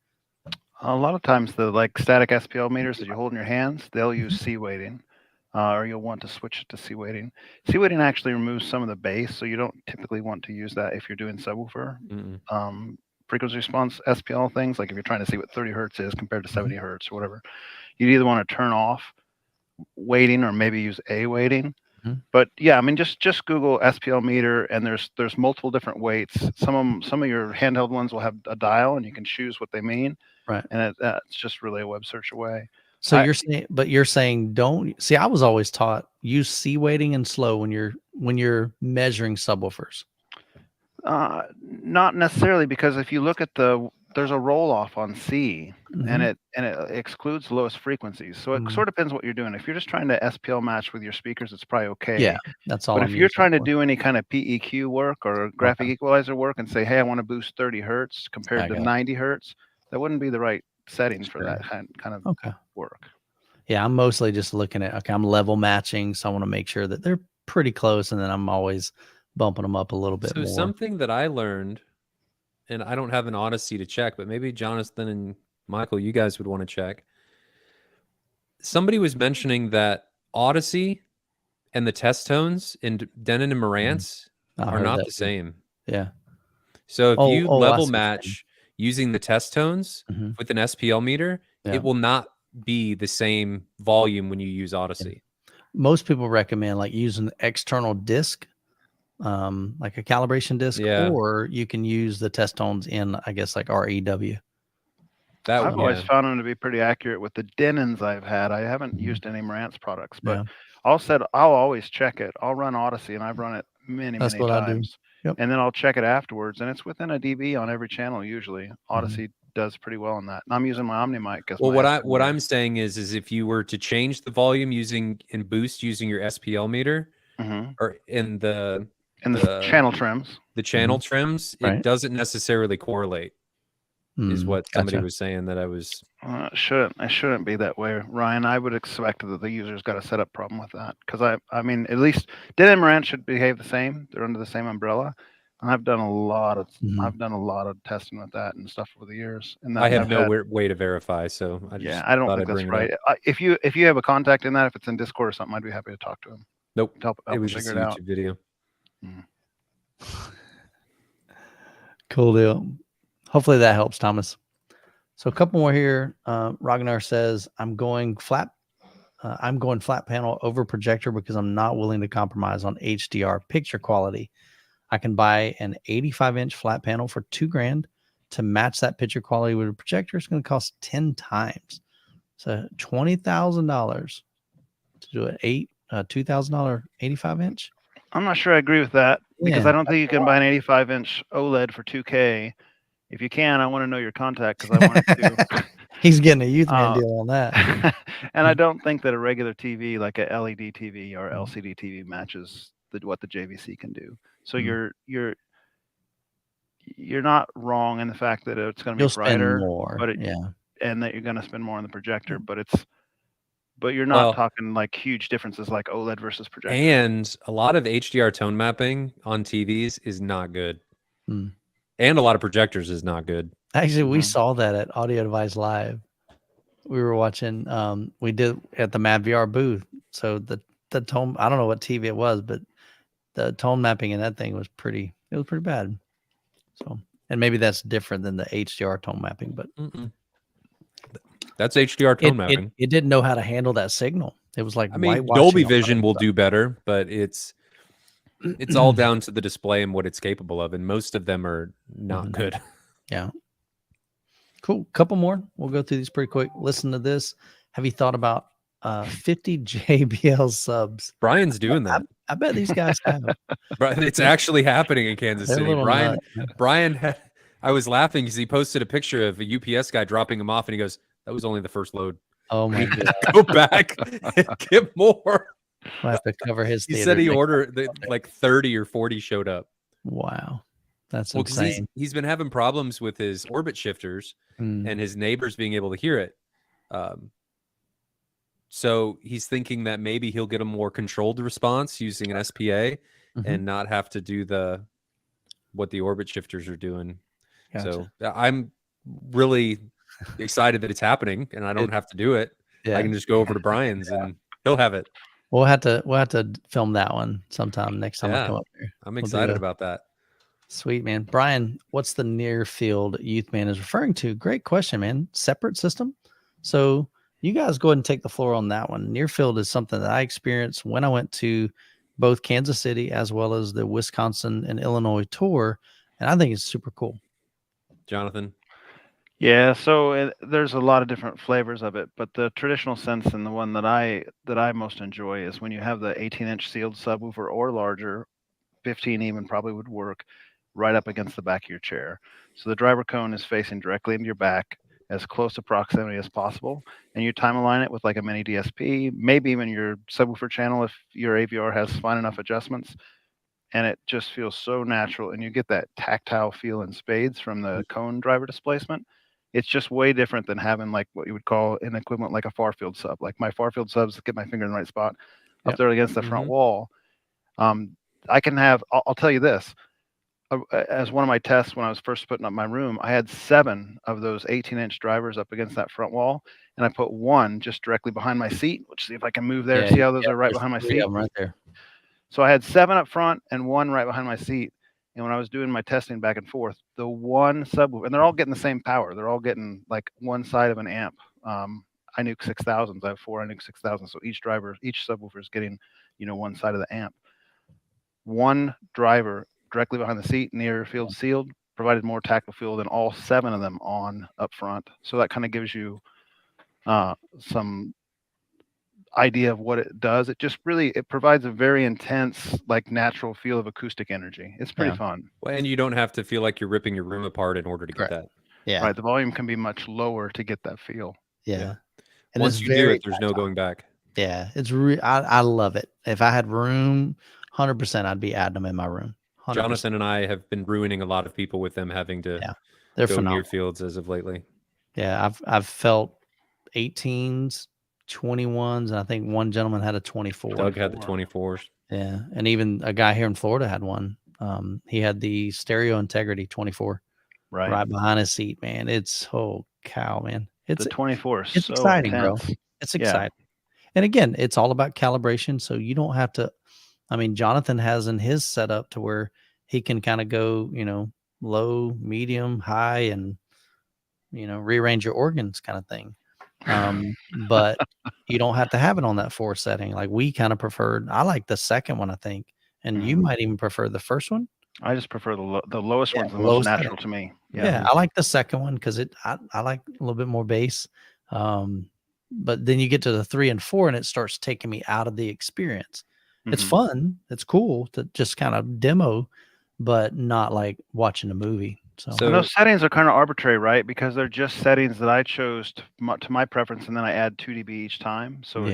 C: A lot of times the static SPL meters that you hold in your hands, they'll use C weighting. or you'll want to switch it to C weighting. C weighting actually removes some of the bass, so you don't typically want to use that if you're doing subwoofer. Frequency response SPL things, like if you're trying to see what 30 hertz is compared to 70 hertz or whatever, you'd either want to turn off weighting or maybe use A weighting. But yeah, I mean, just Google SPL meter, and there's multiple different weights. Some of your handheld ones will have a dial, and you can choose what they mean.
A: Right.
C: And it's just really a web search away.
A: So you're saying don't see. I was always taught use C weighting and slow when you're measuring subwoofers.
C: Not necessarily, because if you look at there's a roll off on C, and it excludes lowest frequencies. So it sort of depends what you're doing. If you're just trying to SPL match with your speakers, it's probably okay.
A: Yeah, that's all.
C: But if you're trying to do any kind of PEQ work or graphic equalizer work and say, hey, I want to boost 30 hertz compared to 90 hertz, that wouldn't be the right setting for that kind of work.
A: Yeah, I'm mostly just looking at, okay, I'm level matching, so I want to make sure that they're pretty close, and then I'm always bumping them up a little bit more.
B: So something that I learned, and I don't have an Odyssey to check, but maybe Jonathan and Michael, you guys would want to check. Somebody was mentioning that Odyssey and the test tones in Denon and Marantz are not the same.
A: Yeah.
B: So if you level match using the test tones with an SPL meter, it will not be the same volume when you use Odyssey.
A: Most people recommend like using the external disc, like a calibration disc, or you can use the test tones in, I guess, like REW.
C: I've always found them to be pretty accurate with the Denons I've had. I haven't used any Marantz products, but I'll always check it. I'll run Odyssey, and I've run it many times. And then I'll check it afterwards, and it's within a dB on every channel usually. Odyssey does pretty well on that. And I'm using my Omni mic.
B: Well, what I'm saying is if you were to change the volume using your SPL meter, or in the
C: channel trims,
B: it doesn't necessarily correlate. Is what somebody was saying that I was.
C: It shouldn't be that way, Ryan. I would expect that the user's got a setup problem with that, because I mean, at least Denon and Marantz should behave the same. They're under the same umbrella, and I've done a lot of testing with that and stuff over the years. And
B: I have no way to verify, so
C: I don't think that's right. If you have a contact in that, if it's in Discord or something, I'd be happy to talk to him.
B: Nope, it was just a YouTube video.
A: Cool deal. Hopefully that helps, Thomas. So a couple more here. Ragnar says, I'm going flat panel over projector because I'm not willing to compromise on HDR picture quality. I can buy an 85-inch flat panel for $2,000 to match that picture quality with a projector. It's going to cost 10 times. So $20,000 to do an $2,000 85-inch.
C: I'm not sure I agree with that, because I don't think you can buy an 85-inch OLED for $2,000. If you can, I want to know your contact, because I want to.
A: He's getting a youth man deal on that.
C: And I don't think that a regular TV, like a LED TV or LCD TV, matches what the JVC can do. So you're not wrong in the fact that it's going to be brighter,
A: more,
C: and that you're going to spend more on the projector. But you're not talking like huge differences like OLED versus projector.
B: And a lot of HDR tone mapping on TVs is not good. And a lot of projectors is not good.
A: Actually, we saw that at Audio Device Live. We were watching, we did at the Mad VR booth. So the tone, I don't know what TV it was, but the tone mapping in that thing was pretty bad. So, and maybe that's different than the HDR tone mapping, but
B: that's HDR tone mapping.
A: It didn't know how to handle that signal. It was like,
B: I mean, Dolby Vision will do better, but it's all down to the display and what it's capable of, and most of them are not good.
A: Yeah. Cool. Couple more. We'll go through these pretty quick. Listen to this. Have you thought about 50 JBL subs?
B: Brian's doing that.
A: I bet these guys have.
B: It's actually happening in Kansas City. Brian I was laughing because he posted a picture of a UPS guy dropping him off, and he goes, "That was only the first load."
A: Oh my God.
B: Go back and get more.
A: I have to cover his.
B: He said he ordered like 30 or 40 showed up.
A: Wow, that's insane.
B: He's been having problems with his orbit shifters and his neighbors being able to hear it. So he's thinking that maybe he'll get a more controlled response using an SPA and not have to do what the orbit shifters are doing. Gotcha. So I'm really excited that it's happening and I don't have to do it. Yeah. I can just go over to Brian's and he'll have it.
A: We'll have to film that one sometime next time I come up here.
B: I'm excited about that.
A: Sweet, man. Brian, what's the near field youth man is referring to? Great question, man. Separate system. So you guys go ahead and take the floor on that one. Near field is something that I experienced when I went to both Kansas City as well as the Wisconsin and Illinois tour. And I think it's super cool.
B: Jonathan?
C: Yeah, so there's a lot of different flavors of it, but the traditional sense and the one that I most enjoy is when you have the 18-inch sealed subwoofer or larger, 15 even probably would work, right up against the back of your chair. So the driver cone is facing directly into your back, as close to proximity as possible, and you time align it with like a mini DSP, maybe even your subwoofer channel if your AVR has fine enough adjustments, and it just feels so natural, and you get that tactile feel in spades from the cone driver displacement. It's just way different than having like what you would call an equivalent like a far field sub. Like my far field subs get my finger in the right spot up there against the front wall. I can have, I'll tell you this, as one of my tests when I was first putting up my room, I had 7 of those 18-inch drivers up against that front wall, and I put one just directly behind my seat, which see if I can move there. See how those are right behind my seat?
A: Right there.
C: So I had 7 up front and 1 right behind my seat. And when I was doing my testing back and forth, the one subwoofer, and they're all getting the same power. They're all getting like one side of an amp. iNuke 6000s. I have 4 iNuke 6000s. So each subwoofer is getting, one side of the amp. One driver directly behind the seat, near field sealed, provided more tactile feel than all 7 of them on up front. So that kind of gives you some idea of what it does. It just it provides a very intense, like natural feel of acoustic energy. It's pretty fun.
B: Well, and you don't have to feel like you're ripping your room apart in order to get that.
A: Yeah.
C: Right. The volume can be much lower to get that feel.
A: Yeah.
B: And once you do it, there's no going back.
A: Yeah. It's I love it. If I had room, 100% I'd be adding them in my room. 100%.
B: Jonathan and I have been ruining a lot of people with them having to
A: they're
B: go
A: phenomenal.
B: near fields as of lately.
A: Yeah. I've felt 18s, 21s, and I think one gentleman had a 24.
B: Doug had the 24s.
A: Yeah. And even a guy here in Florida had one. He had the Stereo Integrity 24 right behind his seat, man. It's cow, man. It's
C: the 24.
A: It's
C: so
A: exciting,
C: intense.
A: bro. It's exciting. And again, it's all about calibration. So you don't have to, Jonathan has in his setup to where he can kind of go, low, medium, high, and, rearrange your organs kind of thing. But you don't have to have it on that 4 setting. Like we kind of preferred, I like the second one, I think. And you might even prefer the first one.
C: I just prefer the lowest one's the most natural to me.
A: Yeah. I like the second one because I like a little bit more bass. But then you get to the 3 and 4 and it starts taking me out of the experience. It's fun. It's cool to just kind of demo, but not like watching a movie. So
C: those settings are kind of arbitrary, right? Because they're just settings that I chose to my preference, and then I add 2 dB each time. So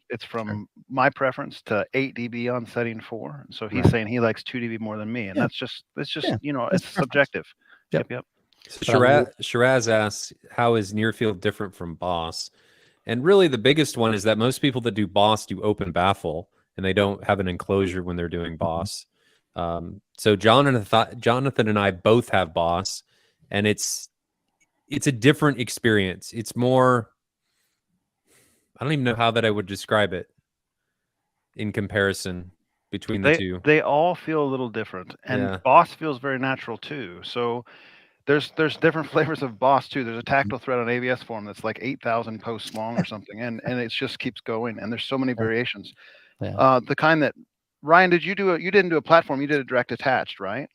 C: it's from my preference to 8 dB on setting 4. So he's saying he likes 2 dB more than me, and it's just it's subjective. Yep.
B: So Shiraz asks, how is near field different from Boss? And really, the biggest one is that most people that do Boss do open baffle, and they don't have an enclosure when they're doing Boss. So Jonathan and I both have Boss, and it's a different experience. It's more, I don't even know how that I would describe it in comparison between the two.
C: They all feel a little different, and Boss feels very natural too. So there's different flavors of Boss too. There's a tactile thread on ABS form that's like 8,000 posts long or something, and it just keeps going. And there's so many variations. The kind that Ryan, you didn't do a platform, you did a direct attached, right?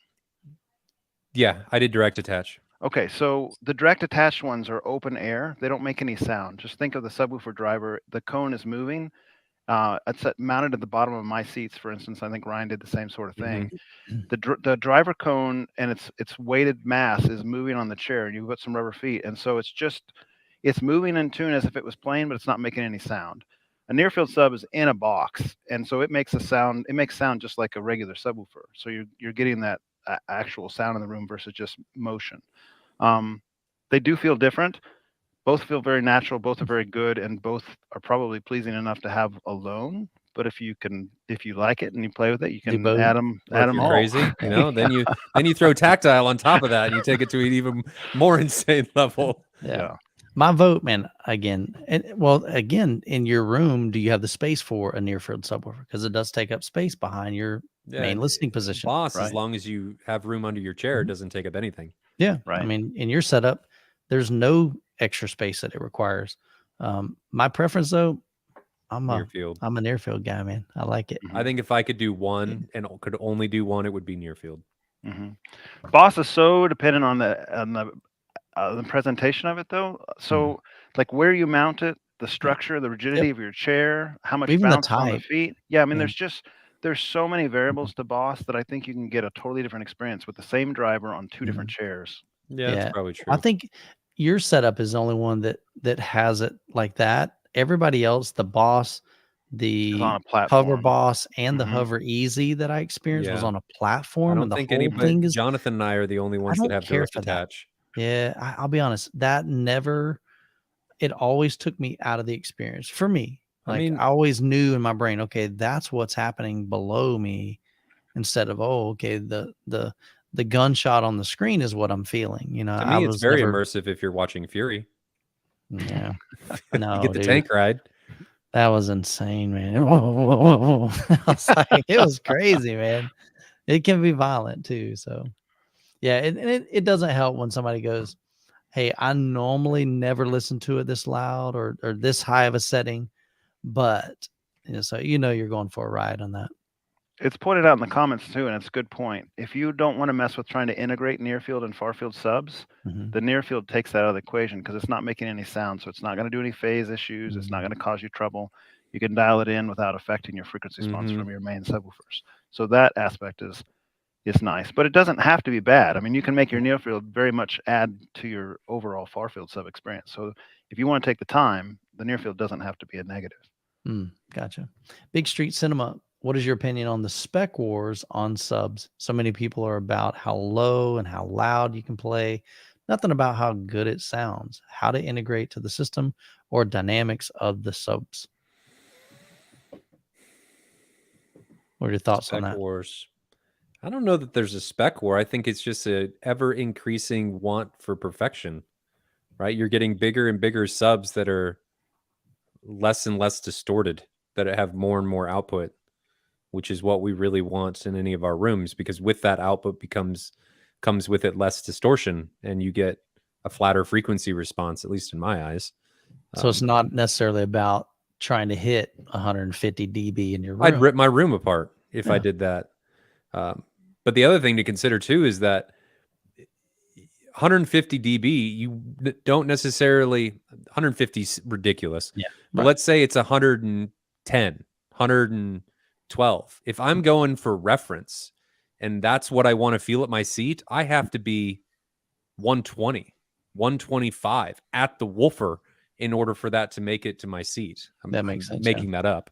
B: Yeah, I did direct attach.
C: Okay, so the direct attached ones are open air. They don't make any sound. Just think of the subwoofer driver. The cone is moving. It's mounted at the bottom of my seats, for instance. I think Ryan did the same sort of thing. The driver cone and its weighted mass is moving on the chair, and you've got some rubber feet, and so it's moving in tune as if it was playing, but it's not making any sound. A near field sub is in a box, and so it makes sound just like a regular subwoofer. So you're getting that actual sound in the room versus just motion. They do feel different. Both feel very natural. Both are very good, and both are probably pleasing enough to have alone. But if you like it and you play with it, you can add them all.
B: Crazy, then you throw tactile on top of that, and you take it to an even more insane level.
A: Yeah. My vote, man, again, again, in your room, do you have the space for a near field subwoofer? Because it does take up space behind your main listening position.
B: Boss, as
C: Right.
B: long as you have room under your chair, it
A: Mhm.
B: doesn't take up anything.
A: Yeah. I
C: Right.
A: mean, in your setup, there's no extra space that it requires. My preference, though,
B: Near field.
A: I'm a near field guy, man. I like it.
B: I think if I could do one and could only do one, it would be near field.
C: Boss is so dependent on the presentation of it, though. So, like where you mount it, the structure, the rigidity of your chair, how much
A: Even the
C: bounce on the
A: type.
C: feet. Yeah, I mean,
A: Yeah.
C: there's so many variables to Boss that I think you can get a totally different experience with the same driver on two different chairs.
B: Yeah, that's probably true.
A: I think your setup is the only one that has it like that. Everybody else, the Boss,
C: Is
A: the
C: on a
A: Hover
C: platform.
A: Boss, and the Hover Easy that I experienced was
B: Yeah.
A: on a
B: I
A: platform, and
B: don't
A: the
B: think
A: whole
B: anybody,
A: thing is.
B: Jonathan and I are the only
A: I
B: ones that
A: don't
B: have
A: care
B: direct
A: for that.
B: attach.
A: Yeah, I'll be honest. That never. It always took me out of the experience for me.
B: I
A: Like
B: mean,
A: I always knew in my brain, okay, that's what's happening below me, instead of okay, the gunshot on the screen is what I'm feeling. You know,
B: to
A: I
B: me, it's
A: was
B: very
A: never.
B: immersive if you're watching Fury.
A: Yeah,
B: You
A: no,
B: get the
A: dude.
B: tank ride.
A: That was insane, man. I was like, it was crazy, man. It can be violent too. So, yeah, it doesn't help when somebody goes, "Hey, I normally never listen to it this loud or this high of a setting, but," so you're going for a ride on that.
C: It's pointed out in the comments too, and it's a good point. If you don't want to mess with trying to integrate near field and far field subs,
A: Mm-hmm.
C: the near field takes that out of the equation because it's not making any sound. So it's not going to do any phase issues. It's not going to cause you trouble. You can dial it in without affecting your frequency response from your main subwoofers. So that aspect is nice, but it doesn't have to be bad. I mean, you can make your near field very much add to your overall far field sub experience. So if you want to take the time, the near field doesn't have to be a negative.
A: Gotcha. Big Street Cinema. What is your opinion on the spec wars on subs? So many people are about how low and how loud you can play. Nothing about how good it sounds, how to integrate to the system, or dynamics of the subs. What are your thoughts on
B: Spec
A: that?
B: wars. I don't know that there's a spec war. I think it's just a ever increasing want for perfection, right? You're getting bigger and bigger subs that are less and less distorted, that have more and more output, which is what we really want in any of our rooms, because with that output comes with it less distortion, and you get a flatter frequency response, at least in my eyes.
A: So it's not necessarily about trying to hit 150 dB in your room.
B: I'd rip my room apart if I did that. But the other thing to consider too is that 150 dB, you don't necessarily, 150 is ridiculous.
A: Yeah.
B: But let's say it's 110, 112. If I'm going for reference and that's what I want to feel at my seat, I have to be 120, 125 at the woofer in order for that to make it to my seat.
A: That makes sense.
B: Making that up.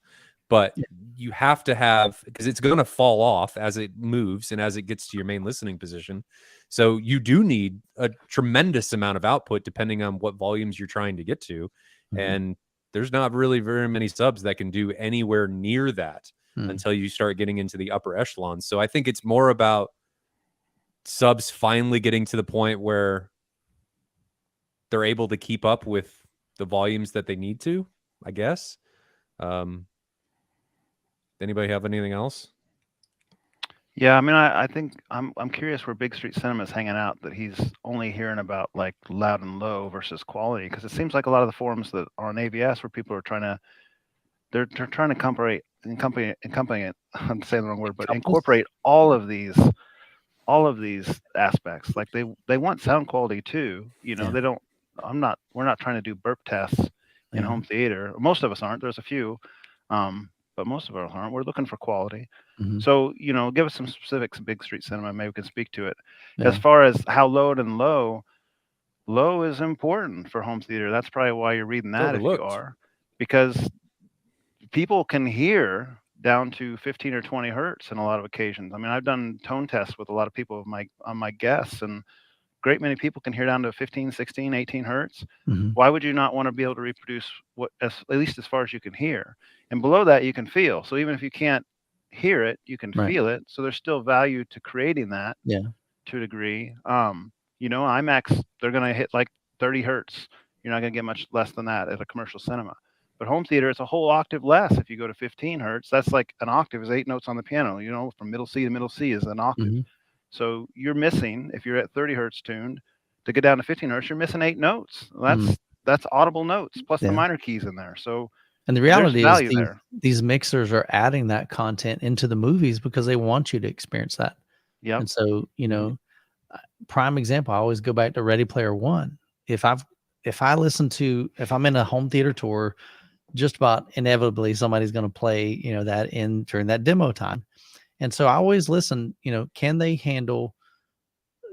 B: But you have to have, because it's going to fall off as it moves and as it gets to your main listening position. So you do need a tremendous amount of output depending on what volumes you're trying to get to. And there's not really very many subs that can do anywhere near that until you start getting into the upper echelons. So I think it's more about subs finally getting to the point where they're able to keep up with the volumes that they need to, I guess. Anybody have anything else?
C: Yeah, I mean, I think I'm curious where Big Street Cinema is hanging out, that he's only hearing about like loud and low versus quality, because it seems like a lot of the forums that are on AVS where people are trying to they're trying to accompany it, I'm saying the wrong word, but incorporate all of these aspects. Like they want sound quality too. They don't. We're not trying to do burp tests in home theater. Most of us aren't. There's a few, but most of us aren't. We're looking for quality. So give us some specifics. Big Street Cinema, maybe we can speak to it. As far as how low and low is important for home theater. That's probably why you're reading that if you are, because people can hear down to 15 or 20 hertz in a lot of occasions. I mean, I've done tone tests with a lot of people on my guests, and great many people can hear down to 15, 16, 18 hertz. Why would you not want to be able to reproduce at least as far as you can hear? And below that, you can feel. So even if you can't hear it, you can feel it. So there's still value to creating that to a degree. IMAX, they're going to hit like 30 hertz You're not going to get much less than that at a commercial cinema. But home theater, it's a whole octave less. If you go to 15 hertz, that's like an octave is 8 notes on the piano. You know, from middle C to middle C is an octave.
A: Mm-hmm.
C: So you're missing, if you're at 30 hertz tuned, to get down to 15 hertz, you're missing 8 notes. That's audible notes plus the minor keys in there. So,
A: and the reality is
C: there.
A: These mixers are adding that content into the movies because they want you to experience that.
C: Yep.
A: And so, you know, prime example, I always go back to Ready Player One. If I'm in a home theater tour, just about inevitably somebody's going to play, you know, that in during that demo time. And so I always listen, you know, can they handle,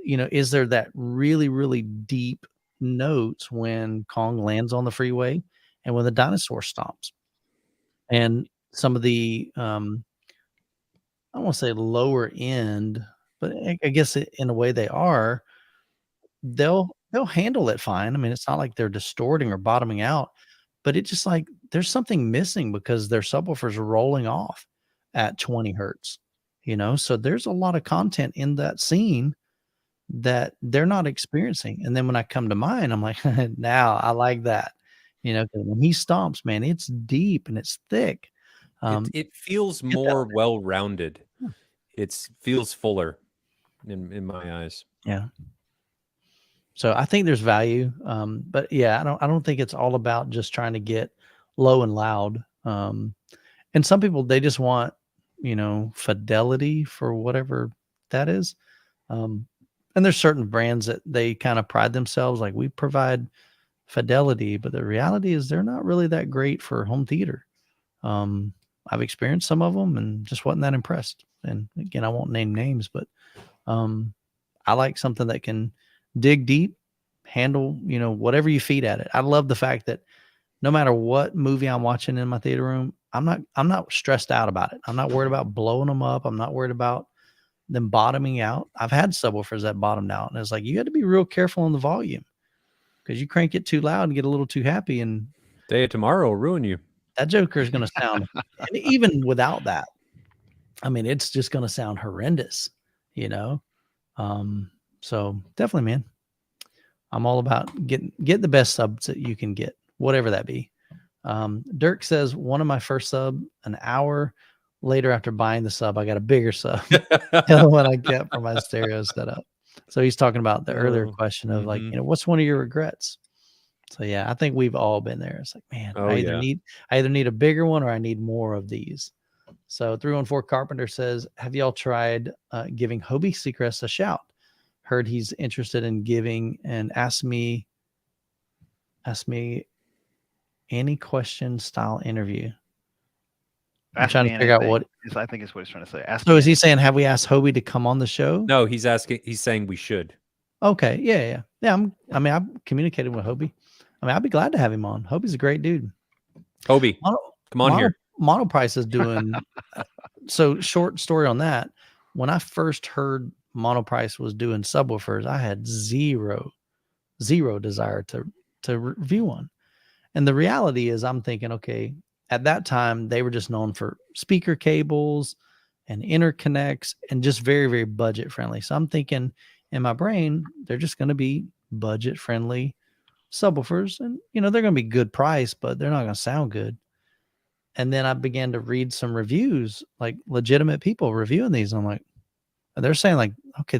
A: you know, is there that really, really deep notes when Kong lands on the freeway and when the dinosaur stomps? And some of the, I don't want to say lower end, but I guess in a way they are, they'll handle it fine. I mean, it's not like they're distorting or bottoming out, but it just like there's something missing because their subwoofers are rolling off at 20 hertz, you know? So there's a lot of content in that scene that they're not experiencing. And then when I come to mine, I'm like, now I like that, you know, 'cause when he stomps, man, it's deep and it's thick.
B: It feels more well-rounded. It feels fuller in my eyes.
A: Yeah. So I think there's value. But yeah, I don't think it's all about just trying to get low and loud. And some people, they just want, you know, fidelity for whatever that is. And there's certain brands that they kind of pride themselves like we provide fidelity, but the reality is they're not really that great for home theater. I've experienced some of them and just wasn't that impressed. And again, I won't name names, but I like something that can dig deep, handle, you know, whatever you feed at it. I love the fact that no matter what movie I'm watching in my theater room, I'm not stressed out about it. I'm not worried about blowing them up. I'm not worried about them bottoming out. I've had subwoofers that bottomed out, and it's like you got to be real careful on the volume because you crank it too loud and get a little too happy, and
B: Day of Tomorrow will ruin you.
A: that Joker is going to sound, and even without that, I mean, it's just going to sound horrendous, you know? So definitely, man, I'm all about get the best subs that you can get, whatever that be. Dirk says one of my first sub, an hour later after buying the sub, I got a bigger sub than the one I kept for my stereo setup. So he's talking about the earlier question of like, you know, what's one of your regrets? So yeah, I think we've all been there. It's like, man, I either need a bigger one or I need more of these. So 314 Carpenter says, have y'all tried giving Hobie Seacrest a shout? Heard he's interested in giving and ask me any question style interview. I'm trying to figure out what
C: I think is what he's trying to say.
A: So is he saying, have we asked Hobie to come on the show?
B: No, he's saying we should.
A: Okay. Yeah. I've communicated with Hobie. I mean, I'd be glad to have him on. Hobie's a great dude.
B: Hobie, come on here.
A: Monoprice is doing so. Short story on that. When I first heard Monoprice was doing subwoofers, I had zero desire to review one. And the reality is, I'm thinking, okay, at that time they were just known for speaker cables and interconnects and just very, very budget friendly. So I'm thinking in my brain, they're just going to be budget friendly subwoofers, and you know they're going to be good price, but they're not going to sound good. And then I began to read some reviews, like legitimate people reviewing these. And I'm like, they're saying like, okay,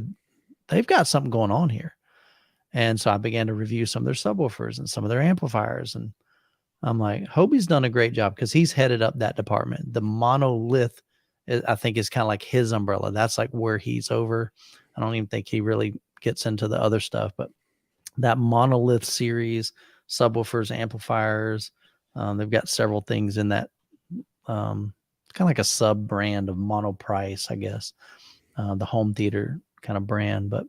A: they've got something going on here. And so I began to review some of their subwoofers and some of their amplifiers. And I'm like, Hobie's done a great job because he's headed up that department. The monolith, I think, is kind of like his umbrella. That's like where he's over. I don't even think he really gets into the other stuff, but that monolith series, subwoofers, amplifiers, they've got several things in that kind of like a sub brand of Monoprice, I guess, the home theater kind of brand. But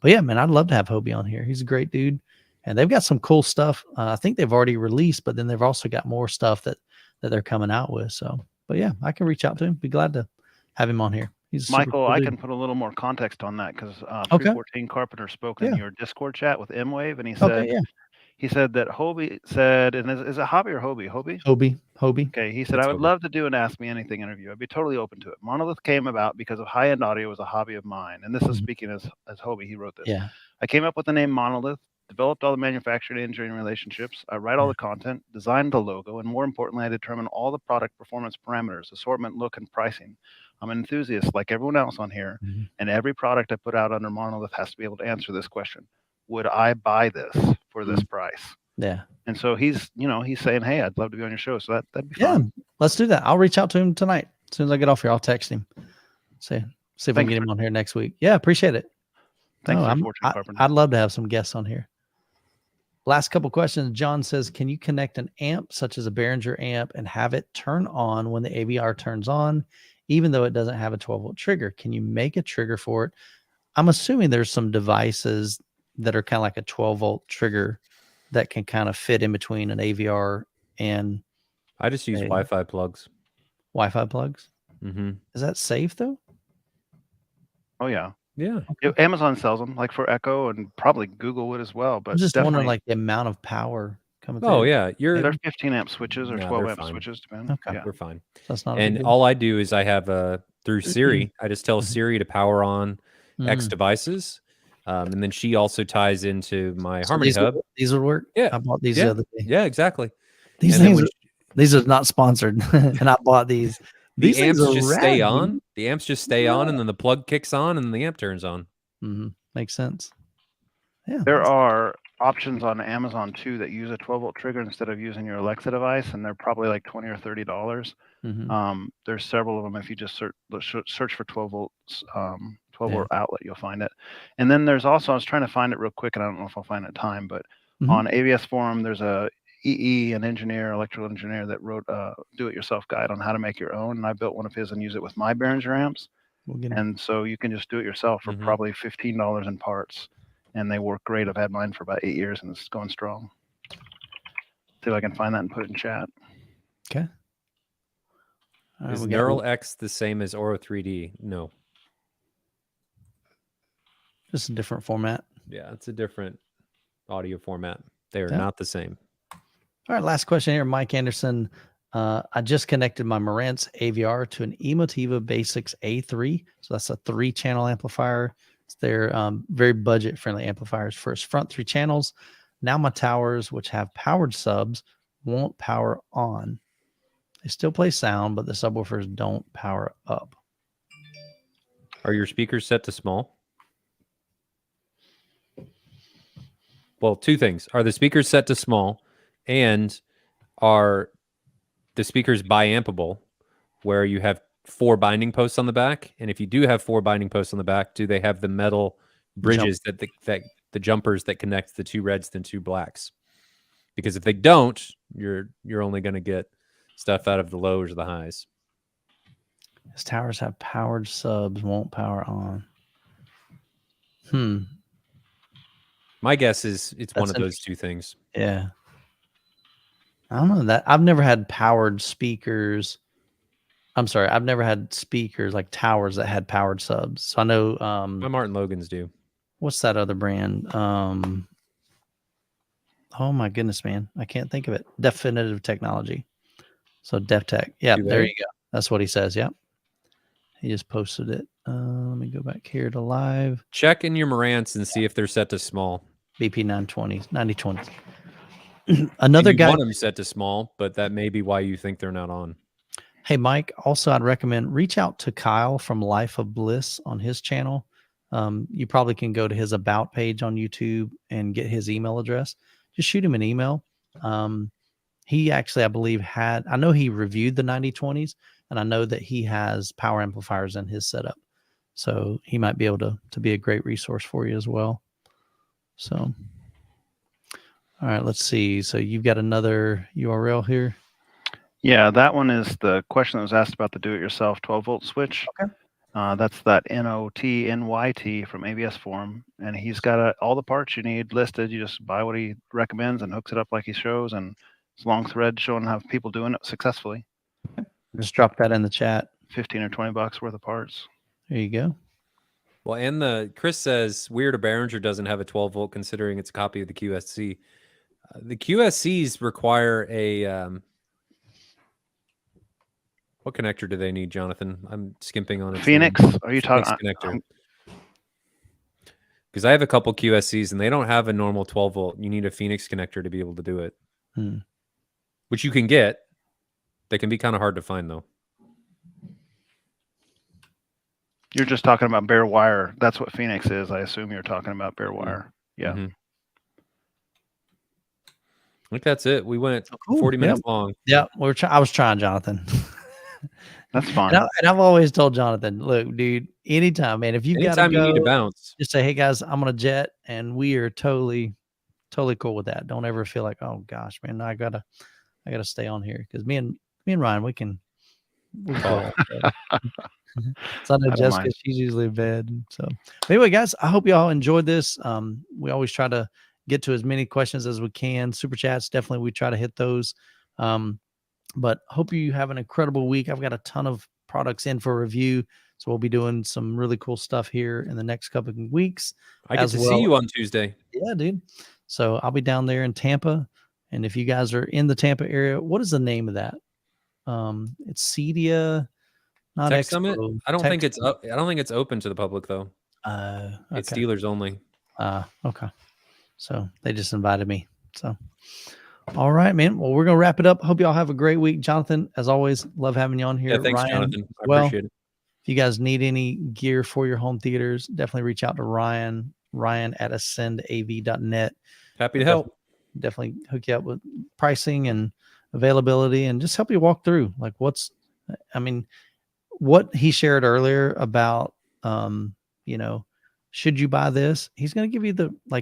A: yeah, man, I'd love to have Hobie on here. He's a great dude, and they've got some cool stuff. I think they've already released, but then they've also got more stuff that they're coming out with. So, but yeah, I can reach out to him. Be glad to have him on here. He's
C: Michael, I can put a little more context on that because 314 Carpenter spoke in your Discord chat with M-Wave, and he said, he said that Hobie said, and is it Hobby or Hobie? Hobie?
A: Hobie.
C: Okay, he said, I would love to do an Ask Me Anything interview. I'd be totally open to it. Monolith came about because of high-end audio was a hobby of mine. And this is speaking as Hobie, he wrote this.
A: Yeah.
C: I came up with the name Monolith developed all the manufacturing and engineering relationships. I write all the content, design the logo, and more importantly, I determine all the product performance parameters, assortment, look, and pricing. I'm an enthusiast like everyone else on here, and every product I put out under Monolith has to be able to answer this question. Would I buy this for this price?
A: Yeah.
C: And so he's saying, hey, I'd love to be on your show. So that'd be fun.
A: Yeah, let's do that. I'll reach out to him tonight. As soon as I get off here, I'll text him. See if we can get him on here next week. Yeah, appreciate it.
C: Thanks for Fortune Carpenter.
A: I'd love to have some guests on here. Last couple questions. John says, can you connect an amp such as a Behringer amp and have it turn on when the AVR turns on, even though it doesn't have a 12-volt trigger? Can you make a trigger for it? I'm assuming there's some devices that are kind of like a 12-volt trigger that can kind of fit in between an AVR and
B: I just use Wi-Fi plugs.
A: Wi-Fi plugs?
B: Mm-hmm.
A: Is that safe though?
C: Oh yeah.
B: Yeah.
C: Okay. Amazon sells them, like for Echo, and probably Google would as well. But
A: I'm just wondering, like the amount of power coming through.
B: Oh yeah,
C: they're 15 amp switches or 12 amp switches, depending.
A: Okay,
C: yeah.
B: We're fine.
A: That's not.
B: And all I do is I have through Siri. I just tell Siri to power on X devices, and then she also ties into my Harmony Hub.
A: These would work.
B: Yeah,
A: I bought these the other day.
B: Yeah, exactly.
A: These things. These are not sponsored, and I bought these.
B: The amps just stay on. The amps just stay on, and then the plug kicks on, and the amp turns on.
A: Makes sense. Yeah.
C: There are options on Amazon too that use a 12-volt trigger instead of using your Alexa device, and they're probably like $20 or $30. There's several of them. If you just search for 12 volts, 12-volt outlet, you'll find it. And then there's also, I was trying to find it real quick, and I don't know if I'll find it in time, but on ABS Forum, there's an electrical engineer that wrote a do-it-yourself guide on how to make your own, and I built one of his and use it with my Behringer amps. And so you can just do it yourself for probably $15 in parts, and they work great. I've had mine for about 8 years, and it's going strong. See if I can find that and put it in chat.
A: Okay.
B: Is Neural X the same as Oro 3D? No.
A: Just a different format.
B: Yeah, it's a different audio format. They are not the same.
A: All right, last question here, Mike Anderson. I just connected my Marantz AVR to an Emotiva Basics A3. So that's a 3-channel amplifier. They're very budget-friendly amplifiers for its front 3 channels. Now my towers, which have powered subs, won't power on. They still play sound, but the subwoofers don't power up.
B: Are your speakers set to small? Well, 2 things. Are the speakers set to small, and are the speakers biampable, where you have 4 binding posts on the back? And if you do have 4 binding posts on the back, do they have the metal bridges that the jumpers that connect the 2 reds and 2 blacks? Because if they don't, you're only going to get stuff out of the lows or the highs.
A: His towers have powered subs, won't power on.
B: My guess is it's one of those 2 things.
A: Yeah. I don't know that. I've never had powered speakers. I'm sorry. I've never had speakers like towers that had powered subs. So I know.
B: My Martin Logans do.
A: What's that other brand? Oh my goodness, man. I can't think of it. Definitive Technology. So DefTech. Yeah, there you go. That's what he says. Yep. He just posted it. Let me go back here to live.
B: Check in your Marantz and see if they're set to small.
A: BP 920s, 9020s. Another guy.
B: You want them set to small, but that may be why you think they're not on.
A: Hey, Mike, also I'd recommend reach out to Kyle from Life of Bliss on his channel. You probably can go to his About page on YouTube and get his email address. Just shoot him an email. He actually, I believe, I know he reviewed the 9020s, and I know that he has power amplifiers in his setup. So he might be able to be a great resource for you as well. So, all right, let's see. So you've got another URL here.
C: Yeah, that one is the question that was asked about the do-it-yourself 12-volt switch.
A: Okay.
C: That's that NOTNYT from ABS Forum, and he's got all the parts you need listed. You just buy what he recommends and hooks it up like he shows, and it's a long thread showing how people doing it successfully.
A: Just drop that in the chat.
C: 15 or 20 bucks worth of parts.
A: There you go.
B: Well, and Chris says weird a Behringer doesn't have a 12-volt considering it's a copy of the QSC. The QSCs require a what connector do they need, Jonathan? I'm skimping on it.
C: Phoenix? Are you talking
B: connector? Because I have a couple QSCs and they don't have a normal 12 volt. You need a Phoenix connector to be able to do it, which you can get. They can be kind of hard to find though.
C: You're just talking about bare wire. That's what Phoenix is. I assume you're talking about bare wire. Yeah.
B: I think that's it. We went
A: cool.
B: 40 minutes long.
A: Yeah, I was trying, Jonathan.
C: That's fine.
A: And I've always told Jonathan, look, dude, anytime, man, if you got to go,
B: you need to bounce,
A: just say, hey guys, I'm on a jet, and we are totally cool with that. Don't ever feel like, oh gosh, man, I gotta stay on here, because me and Ryan, we can go. So I know Jessica, she's usually in bed. So anyway, guys, I hope y'all enjoyed this. We always try to get to as many questions as we can. Super chats, definitely, we try to hit those. But hope you have an incredible week. I've got a ton of products in for review, so we'll be doing some really cool stuff here in the next couple of weeks.
B: I get to see you on Tuesday.
A: Yeah, dude. So I'll be down there in Tampa, and if you guys are in the Tampa area, what is the name of that? It's Cedia, not
B: Tech
A: Expo.
B: Summit. I don't think it's up. I don't think it's open to the public though.
A: Okay.
B: It's dealers only.
A: Okay. So they just invited me. So. All right, man. Well, we're going to wrap it up. Hope y'all have a great week. Jonathan, as always, love having you on here.
B: Yeah, thanks,
A: Ryan,
B: Jonathan. I appreciate it.
A: If you guys need any gear for your home theaters, definitely reach out to Ryan at ascendav.net.
B: Happy to help.
A: Definitely hook you up with pricing and availability, and just help you walk through like what he shared earlier about, should you buy this? He's going to give you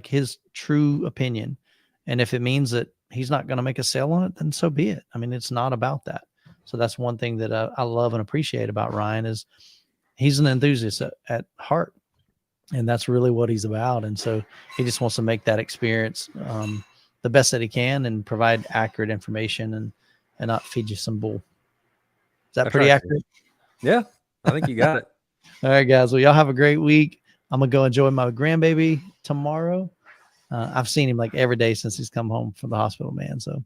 A: his true opinion. And if it means that he's not going to make a sale on it, then so be it. I mean, it's not about that. So that's one thing that I love and appreciate about Ryan, is he's an enthusiast at heart, and that's really what he's about. And so he just wants to make that experience the best that he can, and provide accurate information, and not feed you some bull. Is that pretty accurate?
B: Yeah, I think you got it.
A: All right, guys. Well, y'all have a great week. I'm going to go enjoy my grandbaby tomorrow. I've seen him like every day since he's come home from the hospital, man. So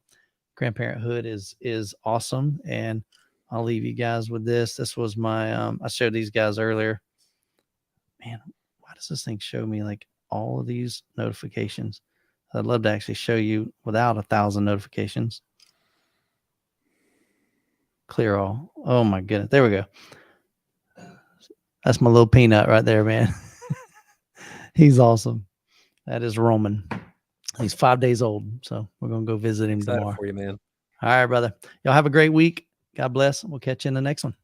A: grandparenthood is awesome. And I'll leave you guys with this. This was my, I showed these guys earlier. Man, why does this thing show me like all of these notifications? I'd love to actually show you without 1,000 notifications. Clear all. Oh my goodness. There we go. That's my little peanut right there, man. He's awesome. That is Roman. He's 5 days old, so we're going to go visit him tomorrow.
B: For you, man.
A: All right, brother. Y'all have a great week. God bless. We'll catch you in the next one.